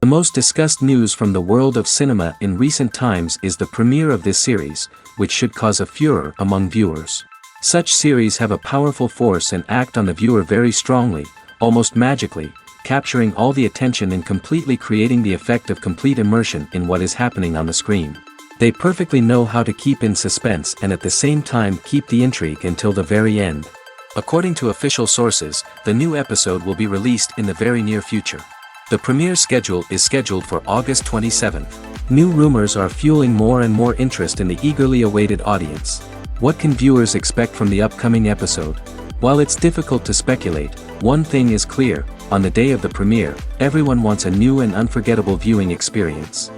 most discussed news from the world of cinema in recent times is the premiere of this series, which should cause a furor among viewers. Such series have a powerful force and act on the viewer very strongly, almost magically, capturing all the attention and completely creating the effect of complete immersion in what is happening on the screen. They perfectly know how to keep in suspense and at the same time keep the intrigue until the very end. According to official sources, the new episode will be released in the very near future. The premiere schedule is scheduled for August 27th. New rumors are fueling more and more interest in the eagerly awaited audience. What can viewers expect from the upcoming episode? While it's difficult to speculate, one thing is clear: on the day of the premiere, everyone wants a new and unforgettable viewing experience.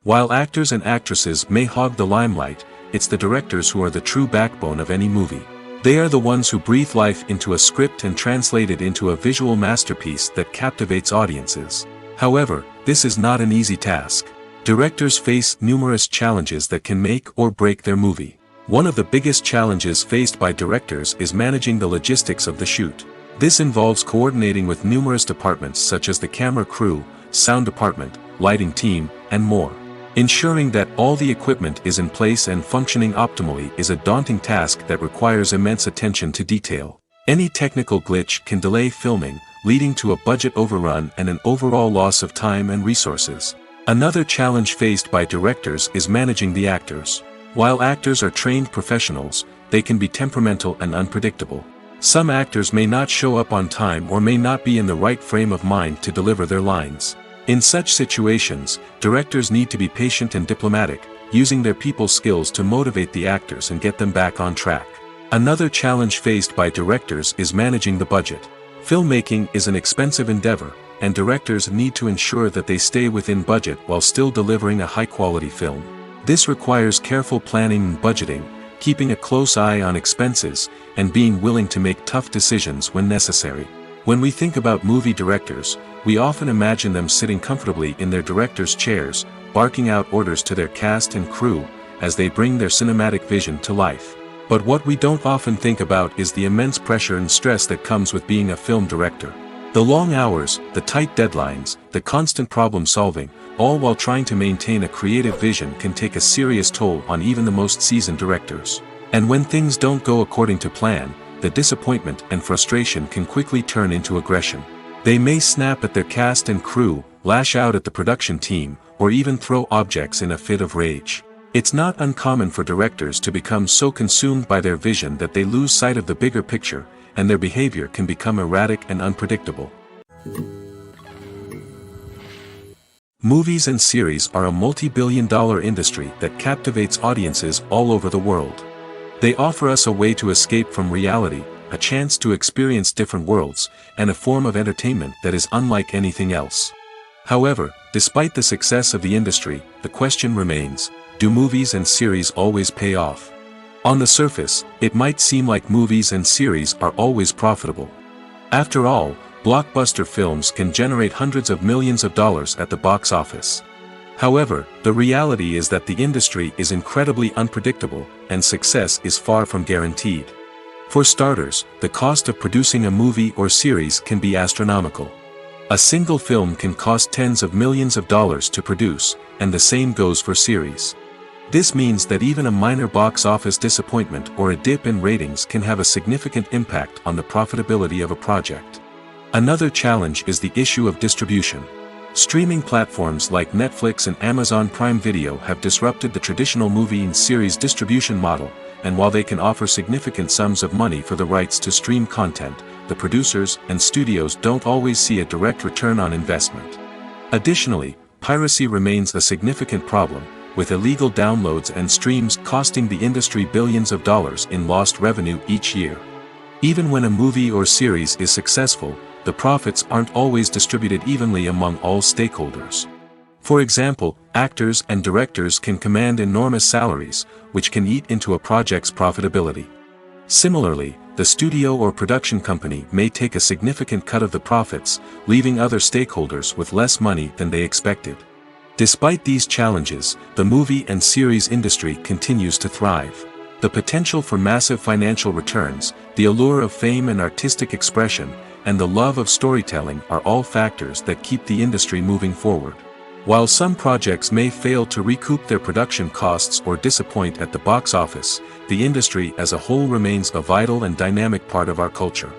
While actors and actresses may hog the limelight, it's the directors who are the true backbone of any movie. They are the ones who breathe life into a script and translate it into a visual masterpiece that captivates audiences. However, this is not an easy task. Directors face numerous challenges that can make or break their movie. One of the biggest challenges faced by directors is managing the logistics of the shoot. This involves coordinating with numerous departments such as the camera crew, sound department, lighting team, and more. Ensuring that all the equipment is in place and functioning optimally is a daunting task that requires immense attention to detail. Any technical glitch can delay filming, leading to a budget overrun and an overall loss of time and resources. Another challenge faced by directors is managing the actors. While actors are trained professionals, they can be temperamental and unpredictable. Some actors may not show up on time or may not be in the right frame of mind to deliver their lines. In such situations, directors need to be patient and diplomatic, using their people skills to motivate the actors and get them back on track. Another challenge faced by directors is managing the budget. Filmmaking is an expensive endeavor, and directors need to ensure that they stay within budget while still delivering a high-quality film. This requires careful planning and budgeting, keeping a close eye on expenses, and being willing to make tough decisions when necessary. When we think about movie directors, we often imagine them sitting comfortably in their director's chairs, barking out orders to their cast and crew, as they bring their cinematic vision to life. But what we don't often think about is the immense pressure and stress that comes with being a film director. The long hours, the tight deadlines, the constant problem solving, all while trying to maintain a creative vision can take a serious toll on even the most seasoned directors. And when things don't go according to plan, the disappointment and frustration can quickly turn into aggression. They may snap at their cast and crew, lash out at the production team, or even throw objects in a fit of rage. It's not uncommon for directors to become so consumed by their vision that they lose sight of the bigger picture, and their behavior can become erratic and unpredictable. Movies and series are a multi-billion-dollar industry that captivates audiences all over the world. They offer us a way to escape from reality, a chance to experience different worlds, and a form of entertainment that is unlike anything else. However, despite the success of the industry, the question remains: do movies and series always pay off? On the surface, it might seem like movies and series are always profitable. After all, blockbuster films can generate hundreds of millions of dollars at the box office. However, the reality is that the industry is incredibly unpredictable, and success is far from guaranteed. For starters, the cost of producing a movie or series can be astronomical. A single film can cost tens of millions of dollars to produce, and the same goes for series. This means that even a minor box office disappointment or a dip in ratings can have a significant impact on the profitability of a project. Another challenge is the issue of distribution. Streaming platforms like Netflix and Amazon Prime Video have disrupted the traditional movie and series distribution model, and while they can offer significant sums of money for the rights to stream content, the producers and studios don't always see a direct return on investment. Additionally, piracy remains a significant problem, with illegal downloads and streams costing the industry billions of dollars in lost revenue each year. Even when a movie or series is successful, the profits aren't always distributed evenly among all stakeholders. For example, actors and directors can command enormous salaries, which can eat into a project's profitability. Similarly, the studio or production company may take a significant cut of the profits, leaving other stakeholders with less money than they expected. Despite these challenges, the movie and series industry continues to thrive. The potential for massive financial returns, the allure of fame and artistic expression, and the love of storytelling are all factors that keep the industry moving forward. While some projects may fail to recoup their production costs or disappoint at the box office, the industry as a whole remains a vital and dynamic part of our culture.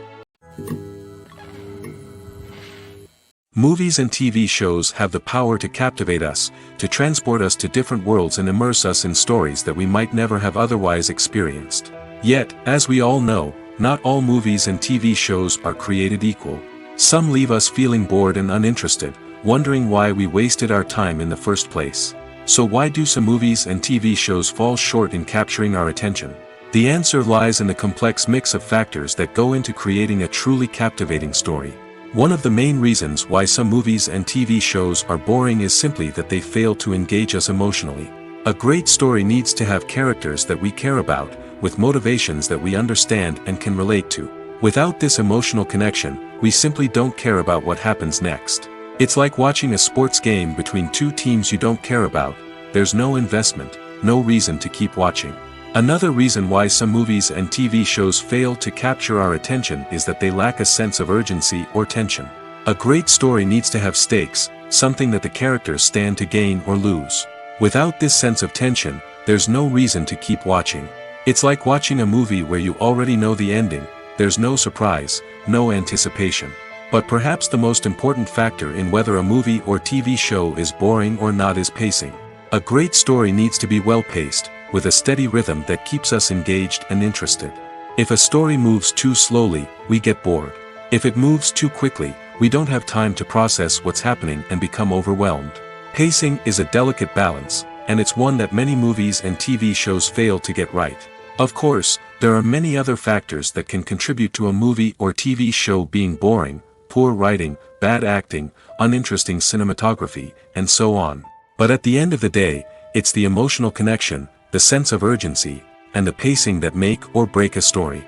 Movies and TV shows have the power to captivate us, to transport us to different worlds and immerse us in stories that we might never have otherwise experienced. Yet, as we all know, not all movies and TV shows are created equal. Some leave us feeling bored and uninterested, wondering why we wasted our time in the first place. So why do some movies and TV shows fall short in capturing our attention? The answer lies in the complex mix of factors that go into creating a truly captivating story. One of the main reasons why some movies and TV shows are boring is simply that they fail to engage us emotionally. A great story needs to have characters that we care about, with motivations that we understand and can relate to. Without this emotional connection, we simply don't care about what happens next. It's like watching a sports game between two teams you don't care about. There's no investment, no reason to keep watching. Another reason why some movies and TV shows fail to capture our attention is that they lack a sense of urgency or tension. A great story needs to have stakes, something that the characters stand to gain or lose. Without this sense of tension, there's no reason to keep watching. It's like watching a movie where you already know the ending. There's no surprise, no anticipation. But perhaps the most important factor in whether a movie or TV show is boring or not is pacing. A great story needs to be well-paced, with a steady rhythm that keeps us engaged and interested. If a story moves too slowly, we get bored. If it moves too quickly, we don't have time to process what's happening and become overwhelmed. Pacing is a delicate balance, and it's one that many movies and TV shows fail to get right. Of course, there are many other factors that can contribute to a movie or TV show being boring: poor writing, bad acting, uninteresting cinematography, and so on. But at the end of the day, it's the emotional connection, the sense of urgency, and the pacing that make or break a story.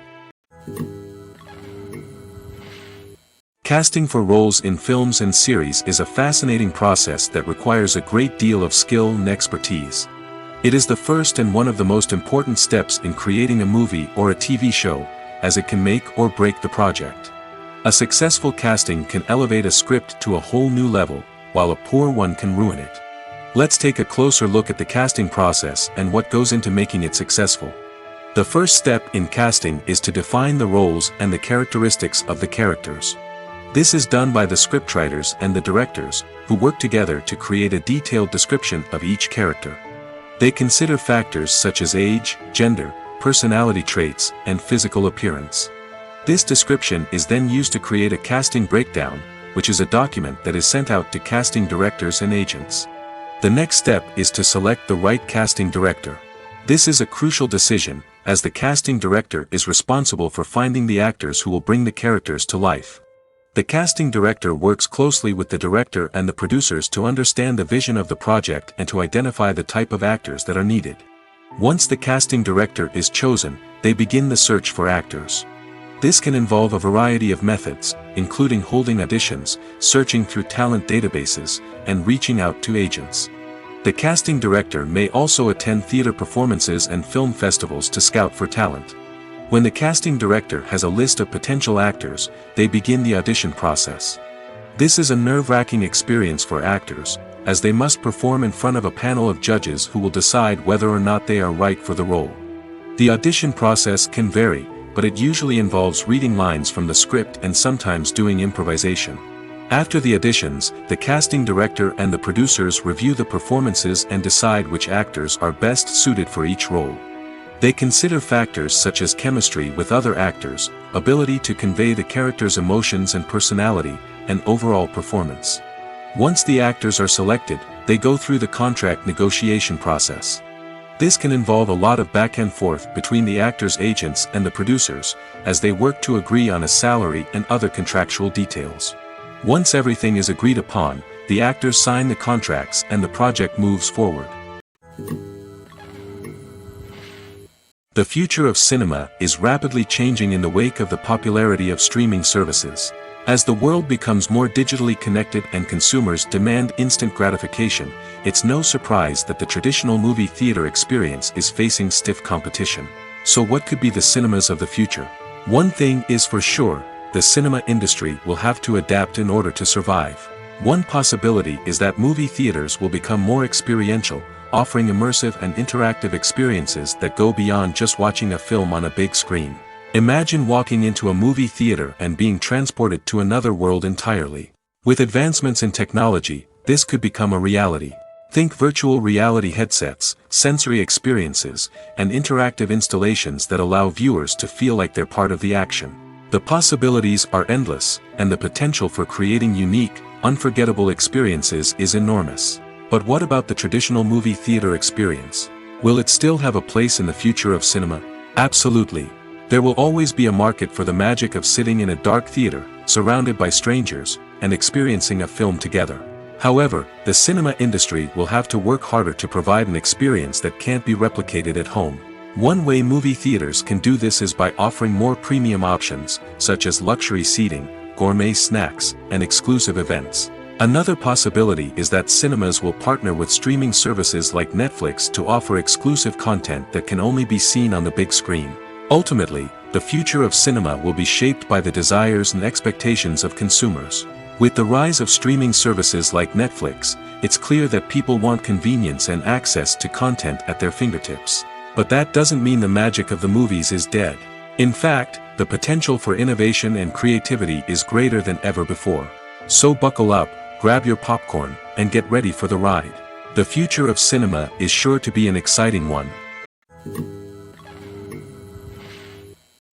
Casting for roles in films and series is a fascinating process that requires a great deal of skill and expertise. It is the first and one of the most important steps in creating a movie or a TV show, as it can make or break the project. A successful casting can elevate a script to a whole new level, while a poor one can ruin it. Let's take a closer look at the casting process and what goes into making it successful. The first step in casting is to define the roles and the characteristics of the characters. This is done by the scriptwriters and the directors, who work together to create a detailed description of each character. They consider factors such as age, gender, personality traits, and physical appearance. This description is then used to create a casting breakdown, which is a document that is sent out to casting directors and agents. The next step is to select the right casting director. This is a crucial decision, as the casting director is responsible for finding the actors who will bring the characters to life. The casting director works closely with the director and the producers to understand the vision of the project and to identify the type of actors that are needed. Once the casting director is chosen, they begin the search for actors. This can involve a variety of methods, including holding auditions, searching through talent databases, and reaching out to agents. The casting director may also attend theater performances and film festivals to scout for talent. When the casting director has a list of potential actors, they begin the audition process. This is a nerve-wracking experience for actors, as they must perform in front of a panel of judges who will decide whether or not they are right for the role. The audition process can vary, but it usually involves reading lines from the script and sometimes doing improvisation. After the auditions, the casting director and the producers review the performances and decide which actors are best suited for each role. They consider factors such as chemistry with other actors, ability to convey the character's emotions and personality, and overall performance. Once the actors are selected, they go through the contract negotiation process. This can involve a lot of back and forth between the actors' agents and the producers, as they work to agree on a salary and other contractual details. Once everything is agreed upon, the actors sign the contracts and the project moves forward. The future of cinema is rapidly changing in the wake of the popularity of streaming services. As the world becomes more digitally connected and consumers demand instant gratification, it's no surprise that the traditional movie theater experience is facing stiff competition. So what could be the cinemas of the future? One thing is for sure, the cinema industry will have to adapt in order to survive. One possibility is that movie theaters will become more experiential, offering immersive and interactive experiences that go beyond just watching a film on a big screen. Imagine walking into a movie theater and being transported to another world entirely. With advancements in technology, this could become a reality. Think virtual reality headsets, sensory experiences, and interactive installations that allow viewers to feel like they're part of the action. The possibilities are endless, and the potential for creating unique, unforgettable experiences is enormous. But what about the traditional movie theater experience? Will it still have a place in the future of cinema? Absolutely. There will always be a market for the magic of sitting in a dark theater, surrounded by strangers, and experiencing a film together. However, the cinema industry will have to work harder to provide an experience that can't be replicated at home. One way movie theaters can do this is by offering more premium options, such as luxury seating, gourmet snacks, and exclusive events. Another possibility is that cinemas will partner with streaming services like Netflix to offer exclusive content that can only be seen on the big screen. Ultimately, the future of cinema will be shaped by the desires and expectations of consumers. With the rise of streaming services like Netflix, it's clear that people want convenience and access to content at their fingertips. But that doesn't mean the magic of the movies is dead. In fact, the potential for innovation and creativity is greater than ever before. So buckle up, grab your popcorn, and get ready for the ride. The future of cinema is sure to be an exciting one.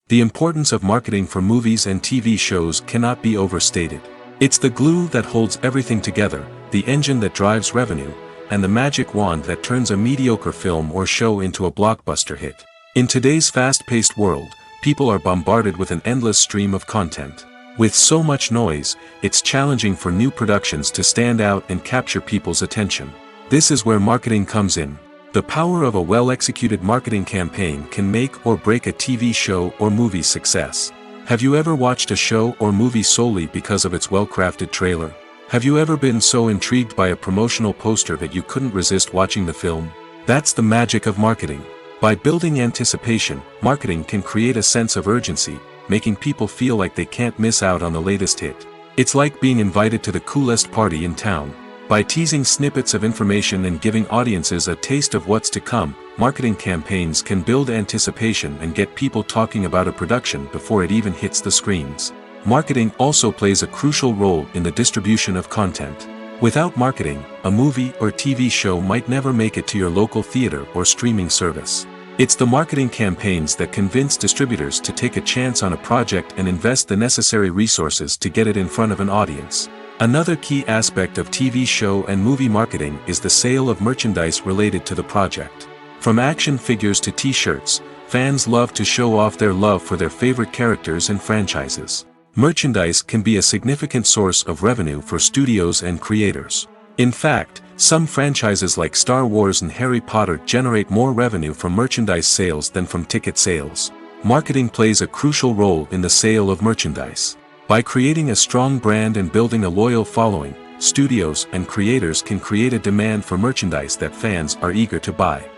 The importance of marketing for movies and TV shows cannot be overstated. It's the glue that holds everything together, the engine that drives revenue, and the magic wand that turns a mediocre film or show into a blockbuster hit. In today's fast-paced world, people are bombarded with an endless stream of content. With so much noise, it's challenging for new productions to stand out and capture people's attention. This is where marketing comes in. The power of a well-executed marketing campaign can make or break a TV show or movie's success. Have you ever watched a show or movie solely because of its well-crafted trailer? Have you ever been so intrigued by a promotional poster that you couldn't resist watching the film? That's the magic of marketing. By building anticipation, marketing can create a sense of urgency, making people feel like they can't miss out on the latest hit. It's like being invited to the coolest party in town. By teasing snippets of information and giving audiences a taste of what's to come, marketing campaigns can build anticipation and get people talking about a production before it even hits the screens. Marketing also plays a crucial role in the distribution of content. Without marketing, a movie or TV show might never make it to your local theater or streaming service. It's the marketing campaigns that convince distributors to take a chance on a project and invest the necessary resources to get it in front of an audience. Another key aspect of TV show and movie marketing is the sale of merchandise related to the project. From action figures to t-shirts, fans love to show off their love for their favorite characters and franchises. Merchandise can be a significant source of revenue for studios and creators. In fact, some franchises like Star Wars and Harry Potter generate more revenue from merchandise sales than from ticket sales. Marketing plays a crucial role in the sale of merchandise. By creating a strong brand and building a loyal following, studios and creators can create a demand for merchandise that fans are eager to buy.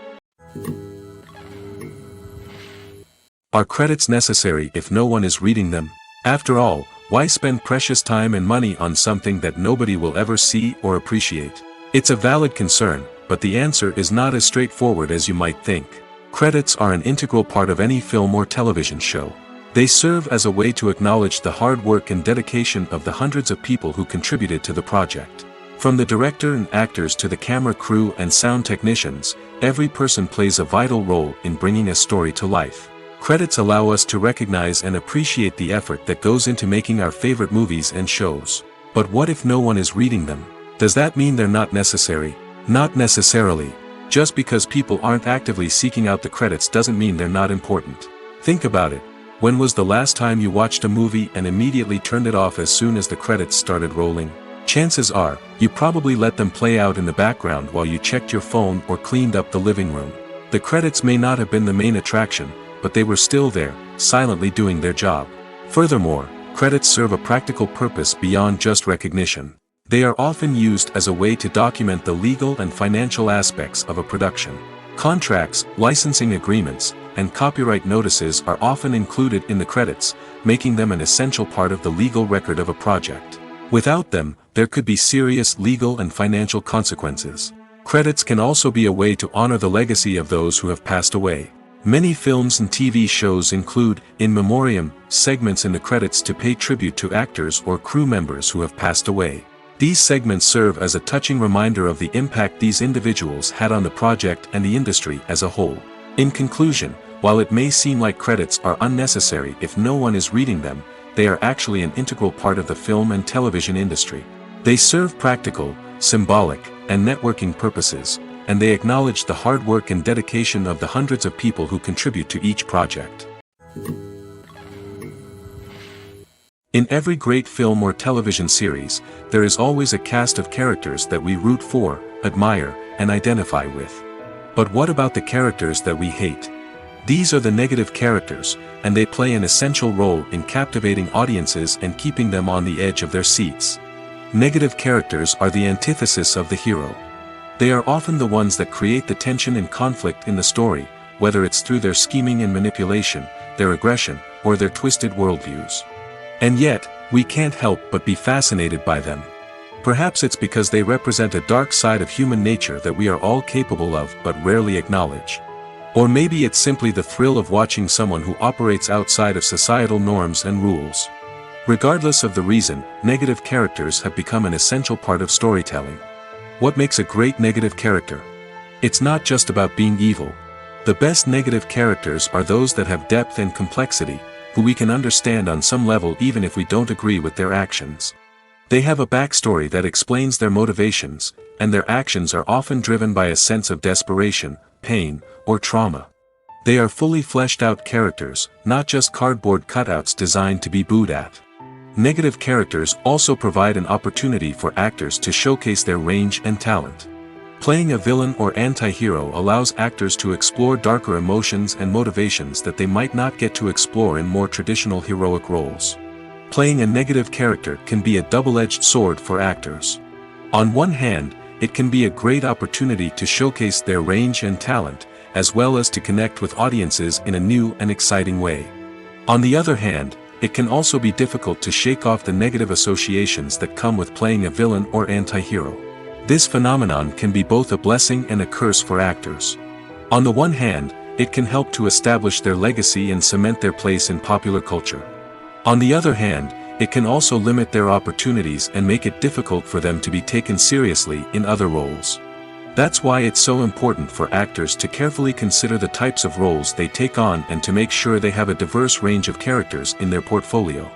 Are credits necessary if no one is reading them? After all, why spend precious time and money on something that nobody will ever see or appreciate? It's a valid concern, but the answer is not as straightforward as you might think. Credits are an integral part of any film or television show. They serve as a way to acknowledge the hard work and dedication of the hundreds of people who contributed to the project. From the director and actors to the camera crew and sound technicians, every person plays a vital role in bringing a story to life. Credits allow us to recognize and appreciate the effort that goes into making our favorite movies and shows. But what if no one is reading them? Does that mean they're not necessary? Not necessarily. Just because people aren't actively seeking out the credits doesn't mean they're not important. Think about it. When was the last time you watched a movie and immediately turned it off as soon as the credits started rolling? Chances are, you probably let them play out in the background while you checked your phone or cleaned up the living room. The credits may not have been the main attraction, but they were still there, silently doing their job. Furthermore, credits serve a practical purpose beyond just recognition. They are often used as a way to document the legal and financial aspects of a production. Contracts, licensing agreements, and copyright notices are often included in the credits, making them an essential part of the legal record of a project. Without them, there could be serious legal and financial consequences. Credits can also be a way to honor the legacy of those who have passed away. Many films and TV shows include, in memoriam, segments in the credits to pay tribute to actors or crew members who have passed away. These segments serve as a touching reminder of the impact these individuals had on the project and the industry as a whole. In conclusion, while it may seem like credits are unnecessary if no one is reading them, they are actually an integral part of the film and television industry. They serve practical, symbolic, and networking purposes, and they acknowledge the hard work and dedication of the hundreds of people who contribute to each project. In every great film or television series, there is always a cast of characters that we root for, admire, and identify with. But what about the characters that we hate? These are the negative characters, and they play an essential role in captivating audiences and keeping them on the edge of their seats. Negative characters are the antithesis of the hero. They are often the ones that create the tension and conflict in the story, whether it's through their scheming and manipulation, their aggression, or their twisted worldviews. And yet, we can't help but be fascinated by them. Perhaps it's because they represent a dark side of human nature that we are all capable of but rarely acknowledge. Or maybe it's simply the thrill of watching someone who operates outside of societal norms and rules. Regardless of the reason, negative characters have become an essential part of storytelling. What makes a great negative character? It's not just about being evil. The best negative characters are those that have depth and complexity, who we can understand on some level even if we don't agree with their actions. They have a backstory that explains their motivations, and their actions are often driven by a sense of desperation, pain, or trauma. They are fully fleshed out characters, not just cardboard cutouts designed to be booed at. Negative characters also provide an opportunity for actors to showcase their range and talent. Playing a villain or anti-hero allows actors to explore darker emotions and motivations that they might not get to explore in more traditional heroic roles. Playing a negative character can be a double-edged sword for actors. On one hand, it can be a great opportunity to showcase their range and talent, as well as to connect with audiences in a new and exciting way. On the other hand, it can also be difficult to shake off the negative associations that come with playing a villain or anti-hero. This phenomenon can be both a blessing and a curse for actors. On the one hand, it can help to establish their legacy and cement their place in popular culture. On the other hand, it can also limit their opportunities and make it difficult for them to be taken seriously in other roles. That's why it's so important for actors to carefully consider the types of roles they take on and to make sure they have a diverse range of characters in their portfolio.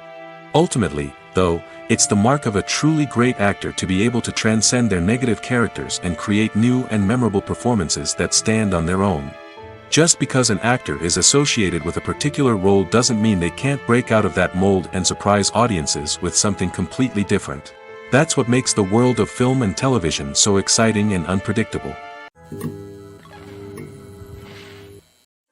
Ultimately, though, it's the mark of a truly great actor to be able to transcend their negative characters and create new and memorable performances that stand on their own. Just because an actor is associated with a particular role doesn't mean they can't break out of that mold and surprise audiences with something completely different. That's what makes the world of film and television so exciting and unpredictable.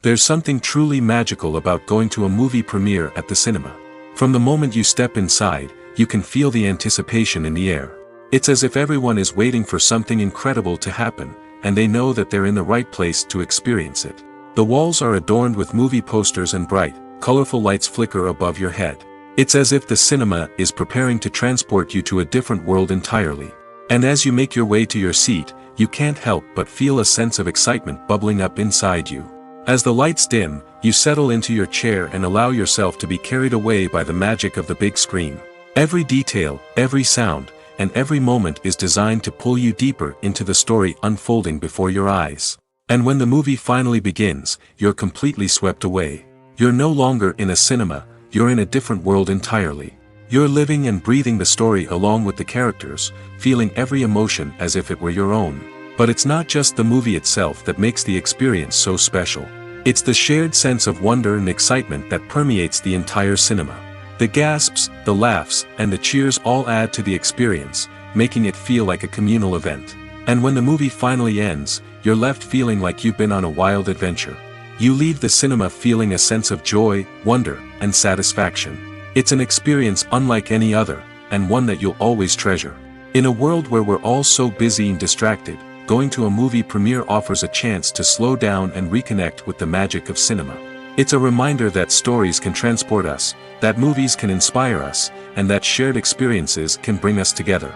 There's something truly magical about going to a movie premiere at the cinema. From the moment you step inside, you can feel the anticipation in the air. It's as if everyone is waiting for something incredible to happen, and they know that they're in the right place to experience it. The walls are adorned with movie posters and bright, colorful lights flicker above your head. It's as if the cinema is preparing to transport you to a different world entirely. And as you make your way to your seat, you can't help but feel a sense of excitement bubbling up inside you. As the lights dim, you settle into your chair and allow yourself to be carried away by the magic of the big screen. Every detail, every sound, and every moment is designed to pull you deeper into the story unfolding before your eyes. And when the movie finally begins, you're completely swept away. You're no longer in a cinema, you're in a different world entirely. You're living and breathing the story along with the characters, feeling every emotion as if it were your own. But it's not just the movie itself that makes the experience so special. It's the shared sense of wonder and excitement that permeates the entire cinema. The gasps, the laughs, and the cheers all add to the experience, making it feel like a communal event. And when the movie finally ends, you're left feeling like you've been on a wild adventure. You leave the cinema feeling a sense of joy, wonder, and satisfaction. It's an experience unlike any other, and one that you'll always treasure. In a world where we're all so busy and distracted, going to a movie premiere offers a chance to slow down and reconnect with the magic of cinema. It's a reminder that stories can transport us, that movies can inspire us, and that shared experiences can bring us together.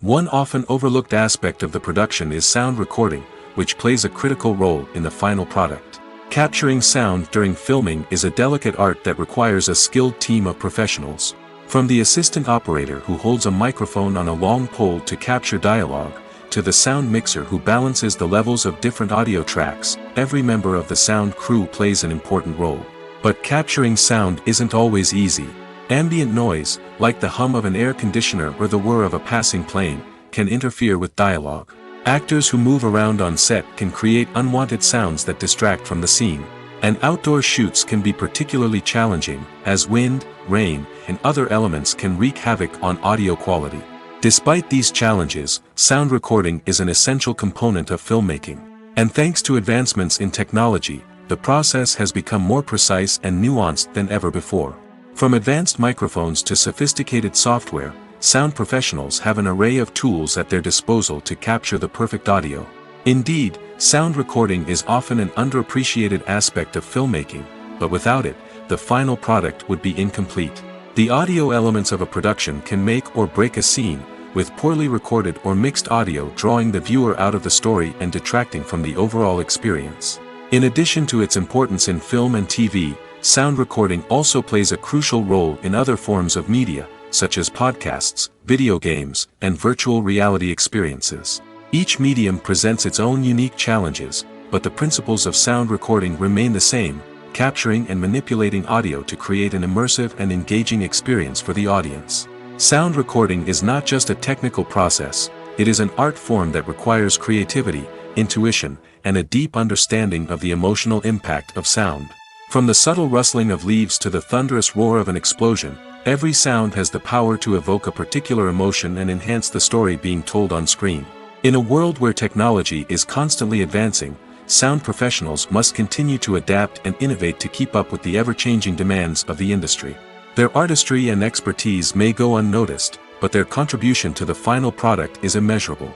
One often overlooked aspect of the production is sound recording, which plays a critical role in the final product. Capturing sound during filming is a delicate art that requires a skilled team of professionals. From the assistant operator who holds a microphone on a long pole to capture dialogue, to the sound mixer who balances the levels of different audio tracks, every member of the sound crew plays an important role. But capturing sound isn't always easy. Ambient noise, like the hum of an air conditioner or the whir of a passing plane, can interfere with dialogue. Actors who move around on set can create unwanted sounds that distract from the scene. And outdoor shoots can be particularly challenging, as wind, rain, and other elements can wreak havoc on audio quality. Despite these challenges, sound recording is an essential component of filmmaking. And thanks to advancements in technology, the process has become more precise and nuanced than ever before. From advanced microphones to sophisticated software, sound professionals have an array of tools at their disposal to capture the perfect audio. Indeed, sound recording is often an underappreciated aspect of filmmaking, but without it, the final product would be incomplete. The audio elements of a production can make or break a scene, with poorly recorded or mixed audio drawing the viewer out of the story and detracting from the overall experience. In addition to its importance in film and TV, sound recording also plays a crucial role in other forms of media, such as podcasts, video games, and virtual reality experiences. Each medium presents its own unique challenges, but the principles of sound recording remain the same, capturing and manipulating audio to create an immersive and engaging experience for the audience. Sound recording is not just a technical process, it is an art form that requires creativity, intuition, and a deep understanding of the emotional impact of sound. From the subtle rustling of leaves to the thunderous roar of an explosion, every sound has the power to evoke a particular emotion and enhance the story being told on screen. In a world where technology is constantly advancing, sound professionals must continue to adapt and innovate to keep up with the ever-changing demands of the industry. Their artistry and expertise may go unnoticed, but their contribution to the final product is immeasurable.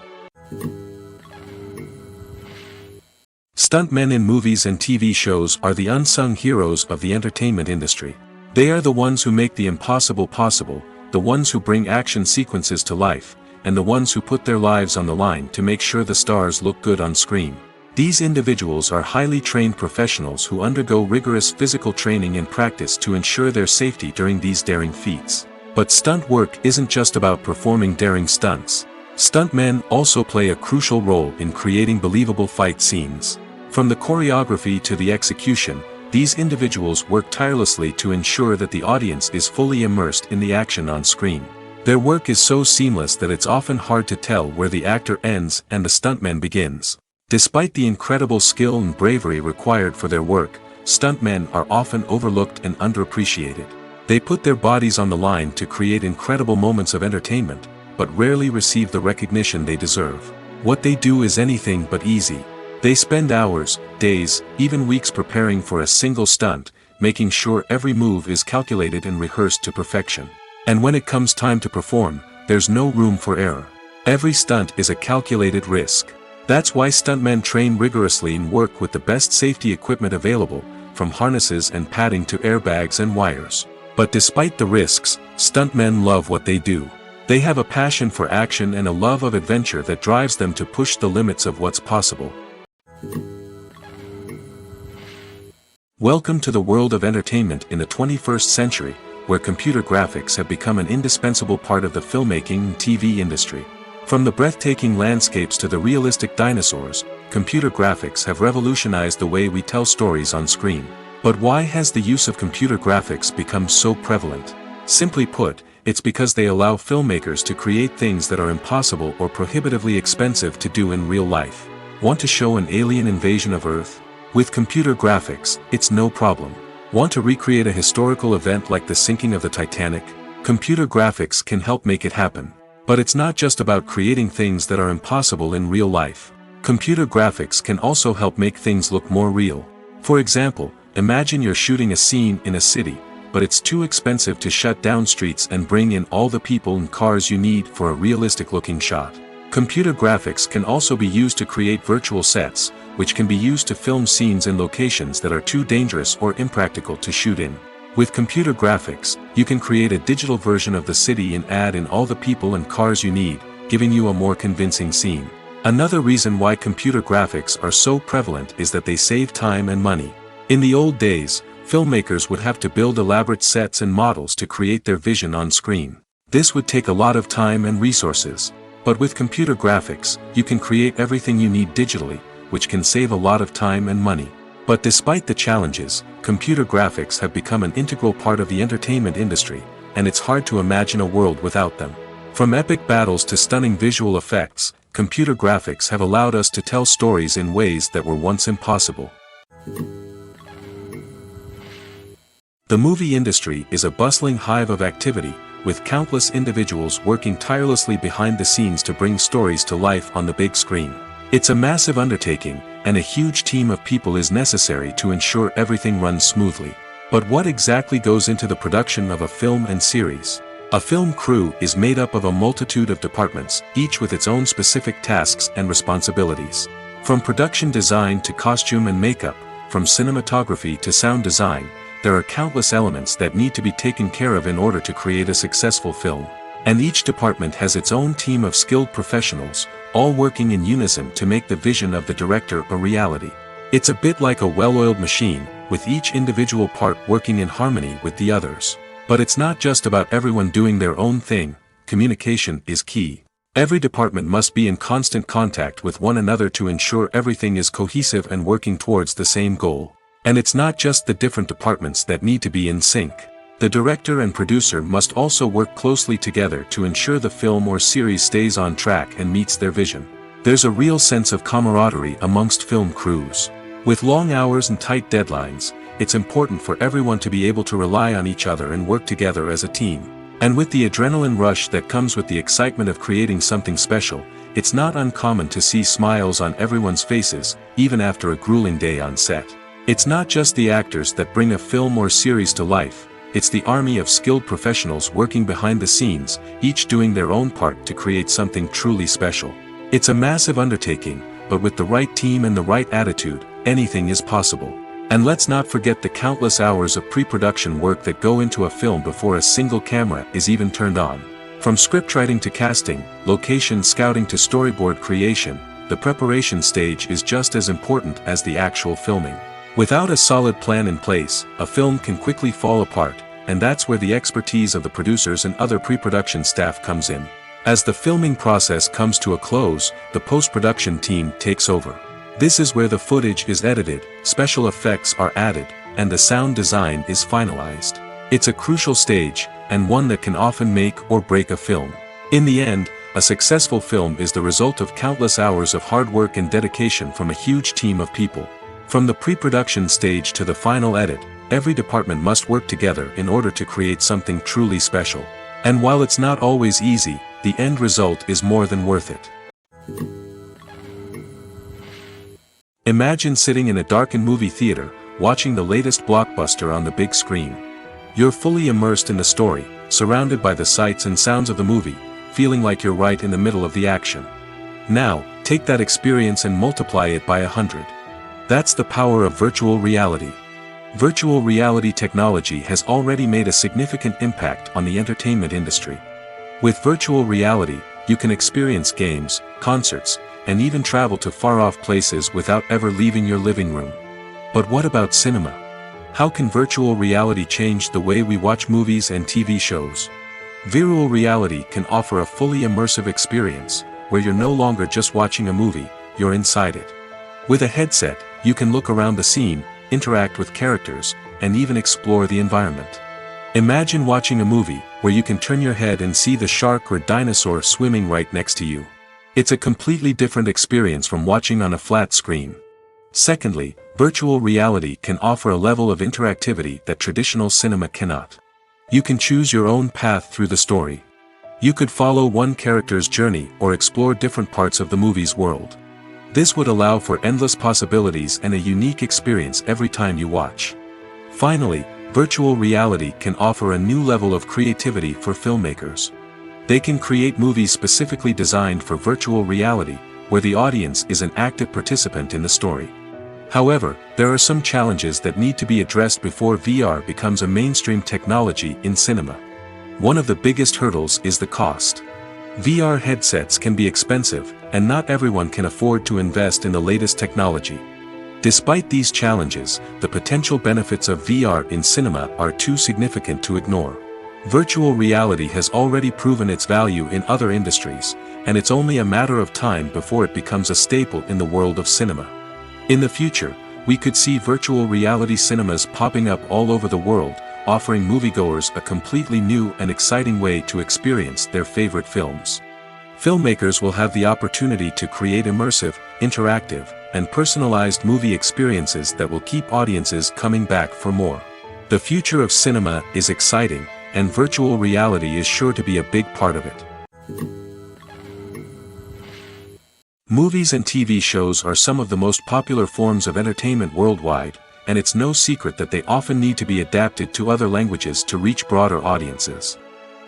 Stuntmen in movies and TV shows are the unsung heroes of the entertainment industry. They are the ones who make the impossible possible, the ones who bring action sequences to life, and the ones who put their lives on the line to make sure the stars look good on screen. These individuals are highly trained professionals who undergo rigorous physical training and practice to ensure their safety during these daring feats. But stunt work isn't just about performing daring stunts. Stuntmen also play a crucial role in creating believable fight scenes. From the choreography to the execution, these individuals work tirelessly to ensure that the audience is fully immersed in the action on screen. Their work is so seamless that it's often hard to tell where the actor ends and the stuntman begins. Despite the incredible skill and bravery required for their work, stuntmen are often overlooked and underappreciated. They put their bodies on the line to create incredible moments of entertainment, but rarely receive the recognition they deserve. What they do is anything but easy. They spend hours, days, even weeks preparing for a single stunt, making sure every move is calculated and rehearsed to perfection. And when it comes time to perform, there's no room for error. Every stunt is a calculated risk. That's why stuntmen train rigorously and work with the best safety equipment available, from harnesses and padding to airbags and wires. But despite the risks, stuntmen love what they do. They have a passion for action and a love of adventure that drives them to push the limits of what's possible. Welcome to the world of entertainment in the 21st century, where computer graphics have become an indispensable part of the filmmaking and TV industry. From the breathtaking landscapes to the realistic dinosaurs, computer graphics have revolutionized the way we tell stories on screen. But why has the use of computer graphics become so prevalent? Simply put, it's because they allow filmmakers to create things that are impossible or prohibitively expensive to do in real life. Want to show an alien invasion of Earth? With computer graphics, it's no problem. Want to recreate a historical event like the sinking of the Titanic? Computer graphics can help make it happen. But it's not just about creating things that are impossible in real life. Computer graphics can also help make things look more real. For example, Imagine you're shooting a scene in a city, but it's too expensive to shut down streets and bring in all the people and cars you need for a realistic-looking shot. Computer graphics can also be used to create virtual sets, which can be used to film scenes in locations that are too dangerous or impractical to shoot in. With computer graphics, you can create a digital version of the city and add in all the people and cars you need, giving you a more convincing scene. Another reason why computer graphics are so prevalent is that they save time and money. In the old days, filmmakers would have to build elaborate sets and models to create their vision on screen. This would take a lot of time and resources. But with computer graphics, you can create everything you need digitally, which can save a lot of time and money. But despite the challenges, computer graphics have become an integral part of the entertainment industry, and it's hard to imagine a world without them. From epic battles to stunning visual effects, computer graphics have allowed us to tell stories in ways that were once impossible. The movie industry is a bustling hive of activity, with countless individuals working tirelessly behind the scenes to bring stories to life on the big screen. It's a massive undertaking, and a huge team of people is necessary to ensure everything runs smoothly. But what exactly goes into the production of a film and series? A film crew is made up of a multitude of departments, each with its own specific tasks and responsibilities. From production design to costume and makeup, from cinematography to sound design, there are countless elements that need to be taken care of in order to create a successful film. And each department has its own team of skilled professionals, all working in unison to make the vision of the director a reality. It's a bit like a well-oiled machine, with each individual part working in harmony with the others. But it's not just about everyone doing their own thing. Communication is key. Every department must be in constant contact with one another to ensure everything is cohesive and working towards the same goal. And it's not just the different departments that need to be in sync. The director and producer must also work closely together to ensure the film or series stays on track and meets their vision. There's a real sense of camaraderie amongst film crews. With long hours and tight deadlines, it's important for everyone to be able to rely on each other and work together as a team. And with the adrenaline rush that comes with the excitement of creating something special, it's not uncommon to see smiles on everyone's faces, even after a grueling day on set. It's not just the actors that bring a film or series to life. It's the army of skilled professionals working behind the scenes, each doing their own part to create something truly special. It's a massive undertaking, but with the right team and the right attitude, anything is possible. And let's not forget the countless hours of pre-production work that go into a film before a single camera is even turned on. From scriptwriting to casting, location scouting to storyboard creation, the preparation stage is just as important as the actual filming. Without a solid plan in place, a film can quickly fall apart, and that's where the expertise of the producers and other pre-production staff comes in. As the filming process comes to a close, the post-production team takes over. This is where the footage is edited, special effects are added, and the sound design is finalized. It's a crucial stage, and one that can often make or break a film. In the end, a successful film is the result of countless hours of hard work and dedication from a huge team of people. From the pre-production stage to the final edit, every department must work together in order to create something truly special. And while it's not always easy, the end result is more than worth it. Imagine sitting in a darkened movie theater, watching the latest blockbuster on the big screen. You're fully immersed in the story, surrounded by the sights and sounds of the movie, feeling like you're right in the middle of the action. Now, take that experience and multiply it by 100. That's the power of virtual reality. Virtual reality technology has already made a significant impact on the entertainment industry. With virtual reality, you can experience games, concerts, and even travel to far-off places without ever leaving your living room. But what about cinema? How can virtual reality change the way we watch movies and TV shows? Virtual reality can offer a fully immersive experience, where you're no longer just watching a movie, you're inside it. With a headset, you can look around the scene, interact with characters, and even explore the environment. Imagine watching a movie where you can turn your head and see the shark or dinosaur swimming right next to you. It's a completely different experience from watching on a flat screen. Secondly, virtual reality can offer a level of interactivity that traditional cinema cannot. You can choose your own path through the story. You could follow one character's journey or explore different parts of the movie's world. This would allow for endless possibilities and a unique experience every time you watch. Finally, virtual reality can offer a new level of creativity for filmmakers. They can create movies specifically designed for virtual reality, where the audience is an active participant in the story. However, there are some challenges that need to be addressed before VR becomes a mainstream technology in cinema. One of the biggest hurdles is the cost. VR headsets can be expensive, and not everyone can afford to invest in the latest technology. Despite these challenges, the potential benefits of VR in cinema are too significant to ignore. Virtual reality has already proven its value in other industries, and it's only a matter of time before it becomes a staple in the world of cinema. In the future, we could see virtual reality cinemas popping up all over the world, offering moviegoers a completely new and exciting way to experience their favorite films. Filmmakers will have the opportunity to create immersive, interactive, and personalized movie experiences that will keep audiences coming back for more. The future of cinema is exciting, and virtual reality is sure to be a big part of it. Movies and TV shows are some of the most popular forms of entertainment worldwide, and it's no secret that they often need to be adapted to other languages to reach broader audiences.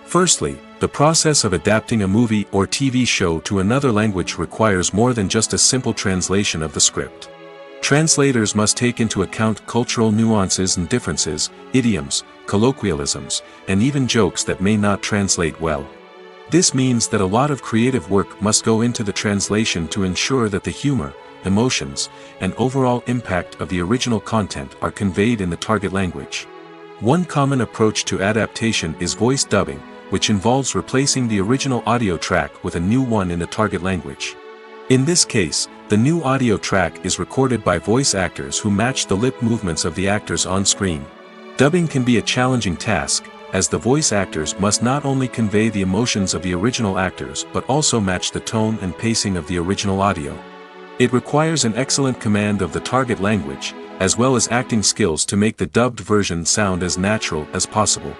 Firstly, the process of adapting a movie or TV show to another language requires more than just a simple translation of the script. Translators must take into account cultural nuances and differences, idioms, colloquialisms, and even jokes that may not translate well. This means that a lot of creative work must go into the translation to ensure that the humor, emotions, and overall impact of the original content are conveyed in the target language. One common approach to adaptation is voice dubbing, which involves replacing the original audio track with a new one in the target language. In this case, the new audio track is recorded by voice actors who match the lip movements of the actors on screen. Dubbing can be a challenging task, as the voice actors must not only convey the emotions of the original actors but also match the tone and pacing of the original audio. It requires an excellent command of the target language, as well as acting skills to make the dubbed version sound as natural as possible.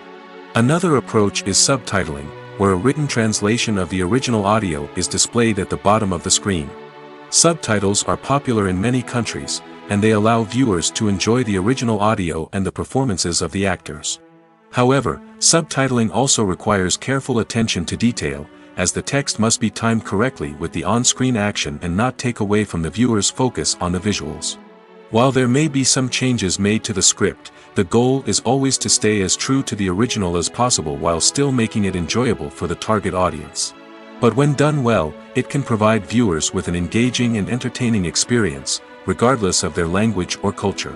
Another approach is subtitling, where a written translation of the original audio is displayed at the bottom of the screen. Subtitles are popular in many countries, and they allow viewers to enjoy the original audio and the performances of the actors. However, subtitling also requires careful attention to detail, as the text must be timed correctly with the on-screen action and not take away from the viewer's focus on the visuals. While there may be some changes made to the script, the goal is always to stay as true to the original as possible while still making it enjoyable for the target audience. But when done well, it can provide viewers with an engaging and entertaining experience, regardless of their language or culture.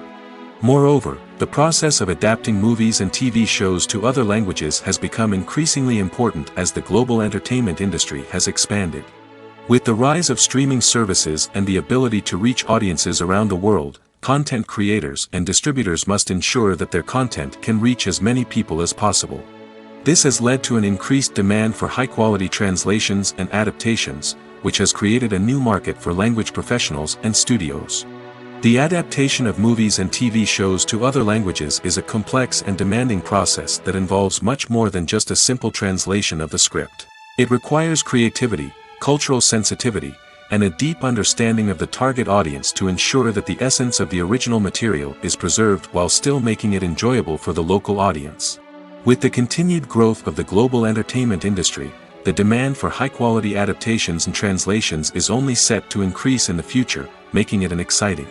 Moreover, the process of adapting movies and TV shows to other languages has become increasingly important as the global entertainment industry has expanded. With the rise of streaming services and the ability to reach audiences around the world, content creators and distributors must ensure that their content can reach as many people as possible. This has led to an increased demand for high-quality translations and adaptations, which has created a new market for language professionals and studios. The adaptation of movies and TV shows to other languages is a complex and demanding process that involves much more than just a simple translation of the script. It requires creativity, cultural sensitivity, and a deep understanding of the target audience to ensure that the essence of the original material is preserved while still making it enjoyable for the local audience. With the continued growth of the global entertainment industry, the demand for high-quality adaptations and translations is only set to increase in the future, making it an exciting.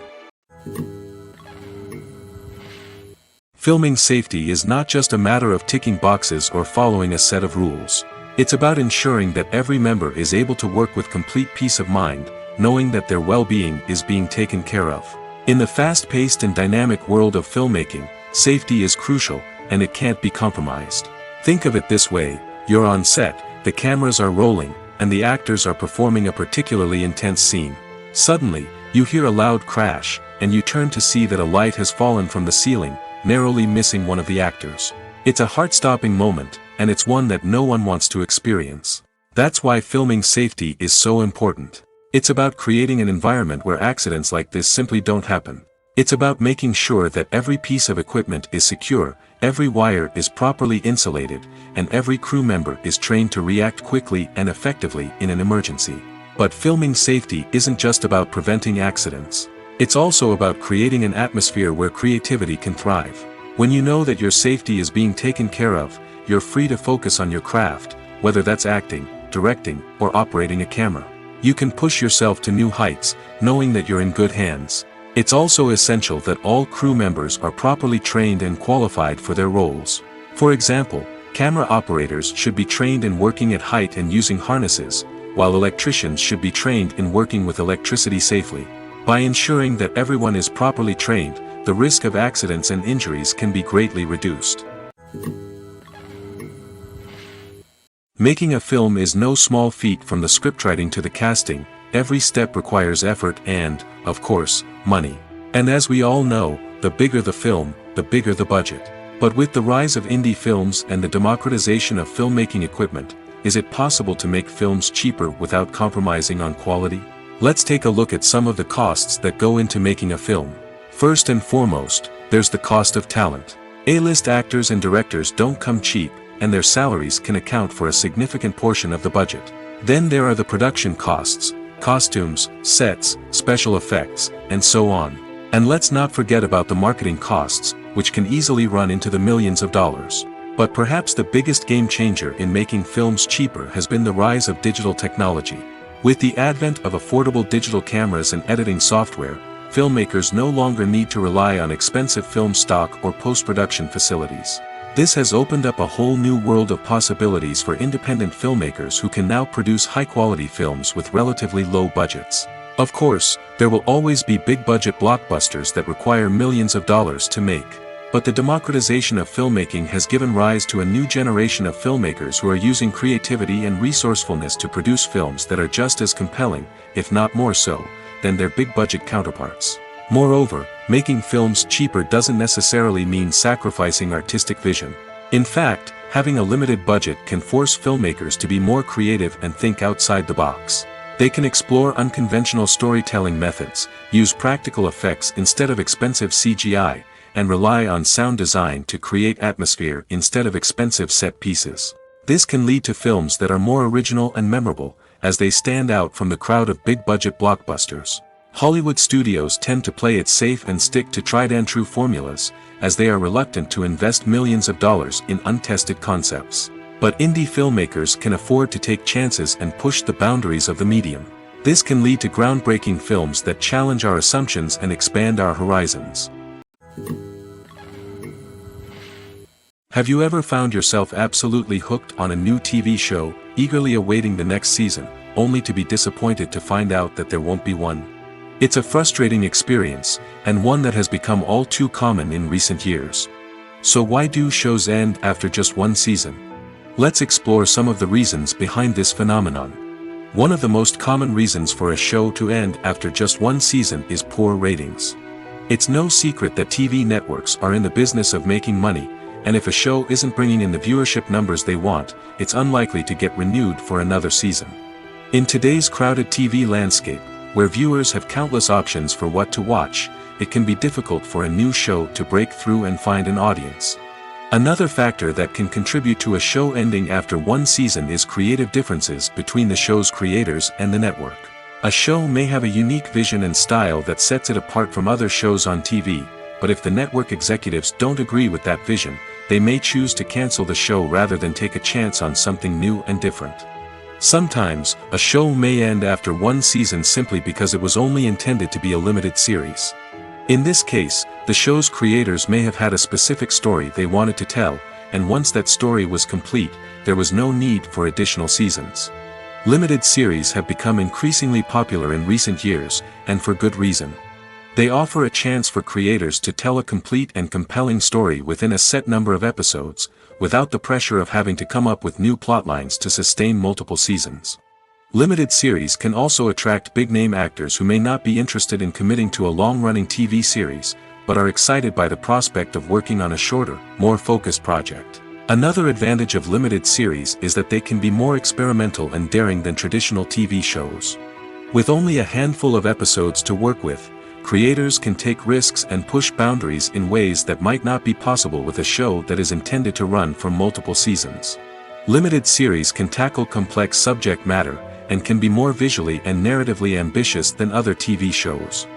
Filming safety is not just a matter of ticking boxes or following a set of rules. It's about ensuring that every member is able to work with complete peace of mind, knowing that their well-being is being taken care of. In the fast-paced and dynamic world of filmmaking, safety is crucial, and it can't be compromised. Think of it this way: you're on set, the cameras are rolling, and the actors are performing a particularly intense scene. Suddenly, you hear a loud crash, and you turn to see that a light has fallen from the ceiling, narrowly missing one of the actors. It's a heart-stopping moment, and it's one that no one wants to experience. That's why filming safety is so important. It's about creating an environment where accidents like this simply don't happen. It's about making sure that every piece of equipment is secure, every wire is properly insulated, and every crew member is trained to react quickly and effectively in an emergency. But filming safety isn't just about preventing accidents. It's also about creating an atmosphere where creativity can thrive. When you know that your safety is being taken care of, you're free to focus on your craft, whether that's acting, directing, or operating a camera. You can push yourself to new heights, knowing that you're in good hands. It's also essential that all crew members are properly trained and qualified for their roles. For example, camera operators should be trained in working at height and using harnesses, while electricians should be trained in working with electricity safely. By ensuring that everyone is properly trained, the risk of accidents and injuries can be greatly reduced. Making a film is no small feat. From the scriptwriting to the casting, every step requires effort and, of course, money. And as we all know, the bigger the film, the bigger the budget. But with the rise of indie films and the democratization of filmmaking equipment, is it possible to make films cheaper without compromising on quality? Let's take a look at some of the costs that go into making a film. First and foremost, there's the cost of talent. A-list actors and directors don't come cheap, and their salaries can account for a significant portion of the budget. Then there are the production costs, costumes, sets, special effects, and so on. And let's not forget about the marketing costs, which can easily run into the millions of dollars. But perhaps the biggest game changer in making films cheaper has been the rise of digital technology. With the advent of affordable digital cameras and editing software, filmmakers no longer need to rely on expensive film stock or post-production facilities. This has opened up a whole new world of possibilities for independent filmmakers who can now produce high-quality films with relatively low budgets. Of course, there will always be big-budget blockbusters that require millions of dollars to make. But the democratization of filmmaking has given rise to a new generation of filmmakers who are using creativity and resourcefulness to produce films that are just as compelling, if not more so, than their big-budget counterparts. Moreover, making films cheaper doesn't necessarily mean sacrificing artistic vision. In fact, having a limited budget can force filmmakers to be more creative and think outside the box. They can explore unconventional storytelling methods, use practical effects instead of expensive CGI, and rely on sound design to create atmosphere instead of expensive set pieces. This can lead to films that are more original and memorable, as they stand out from the crowd of big-budget blockbusters. Hollywood studios tend to play it safe and stick to tried-and-true formulas, as they are reluctant to invest millions of dollars in untested concepts. But indie filmmakers can afford to take chances and push the boundaries of the medium. This can lead to groundbreaking films that challenge our assumptions and expand our horizons. Have you ever found yourself absolutely hooked on a new TV show, eagerly awaiting the next season, only to be disappointed to find out that there won't be one? It's a frustrating experience, and one that has become all too common in recent years. So why do shows end after just one season? Let's explore some of the reasons behind this phenomenon. One of the most common reasons for a show to end after just one season is poor ratings. It's no secret that TV networks are in the business of making money, and if a show isn't bringing in the viewership numbers they want, it's unlikely to get renewed for another season. In today's crowded TV landscape, where viewers have countless options for what to watch, it can be difficult for a new show to break through and find an audience. Another factor that can contribute to a show ending after one season is creative differences between the show's creators and the network. A show may have a unique vision and style that sets it apart from other shows on TV, but if the network executives don't agree with that vision, they may choose to cancel the show rather than take a chance on something new and different. Sometimes, a show may end after one season simply because it was only intended to be a limited series. In this case, the show's creators may have had a specific story they wanted to tell, and once that story was complete, there was no need for additional seasons. Limited series have become increasingly popular in recent years, and for good reason. They offer a chance for creators to tell a complete and compelling story within a set number of episodes, without the pressure of having to come up with new plotlines to sustain multiple seasons. Limited series can also attract big-name actors who may not be interested in committing to a long-running TV series, but are excited by the prospect of working on a shorter, more focused project. Another advantage of limited series is that they can be more experimental and daring than traditional TV shows. With only a handful of episodes to work with, creators can take risks and push boundaries in ways that might not be possible with a show that is intended to run for multiple seasons. Limited series can tackle complex subject matter, and can be more visually and narratively ambitious than other TV shows.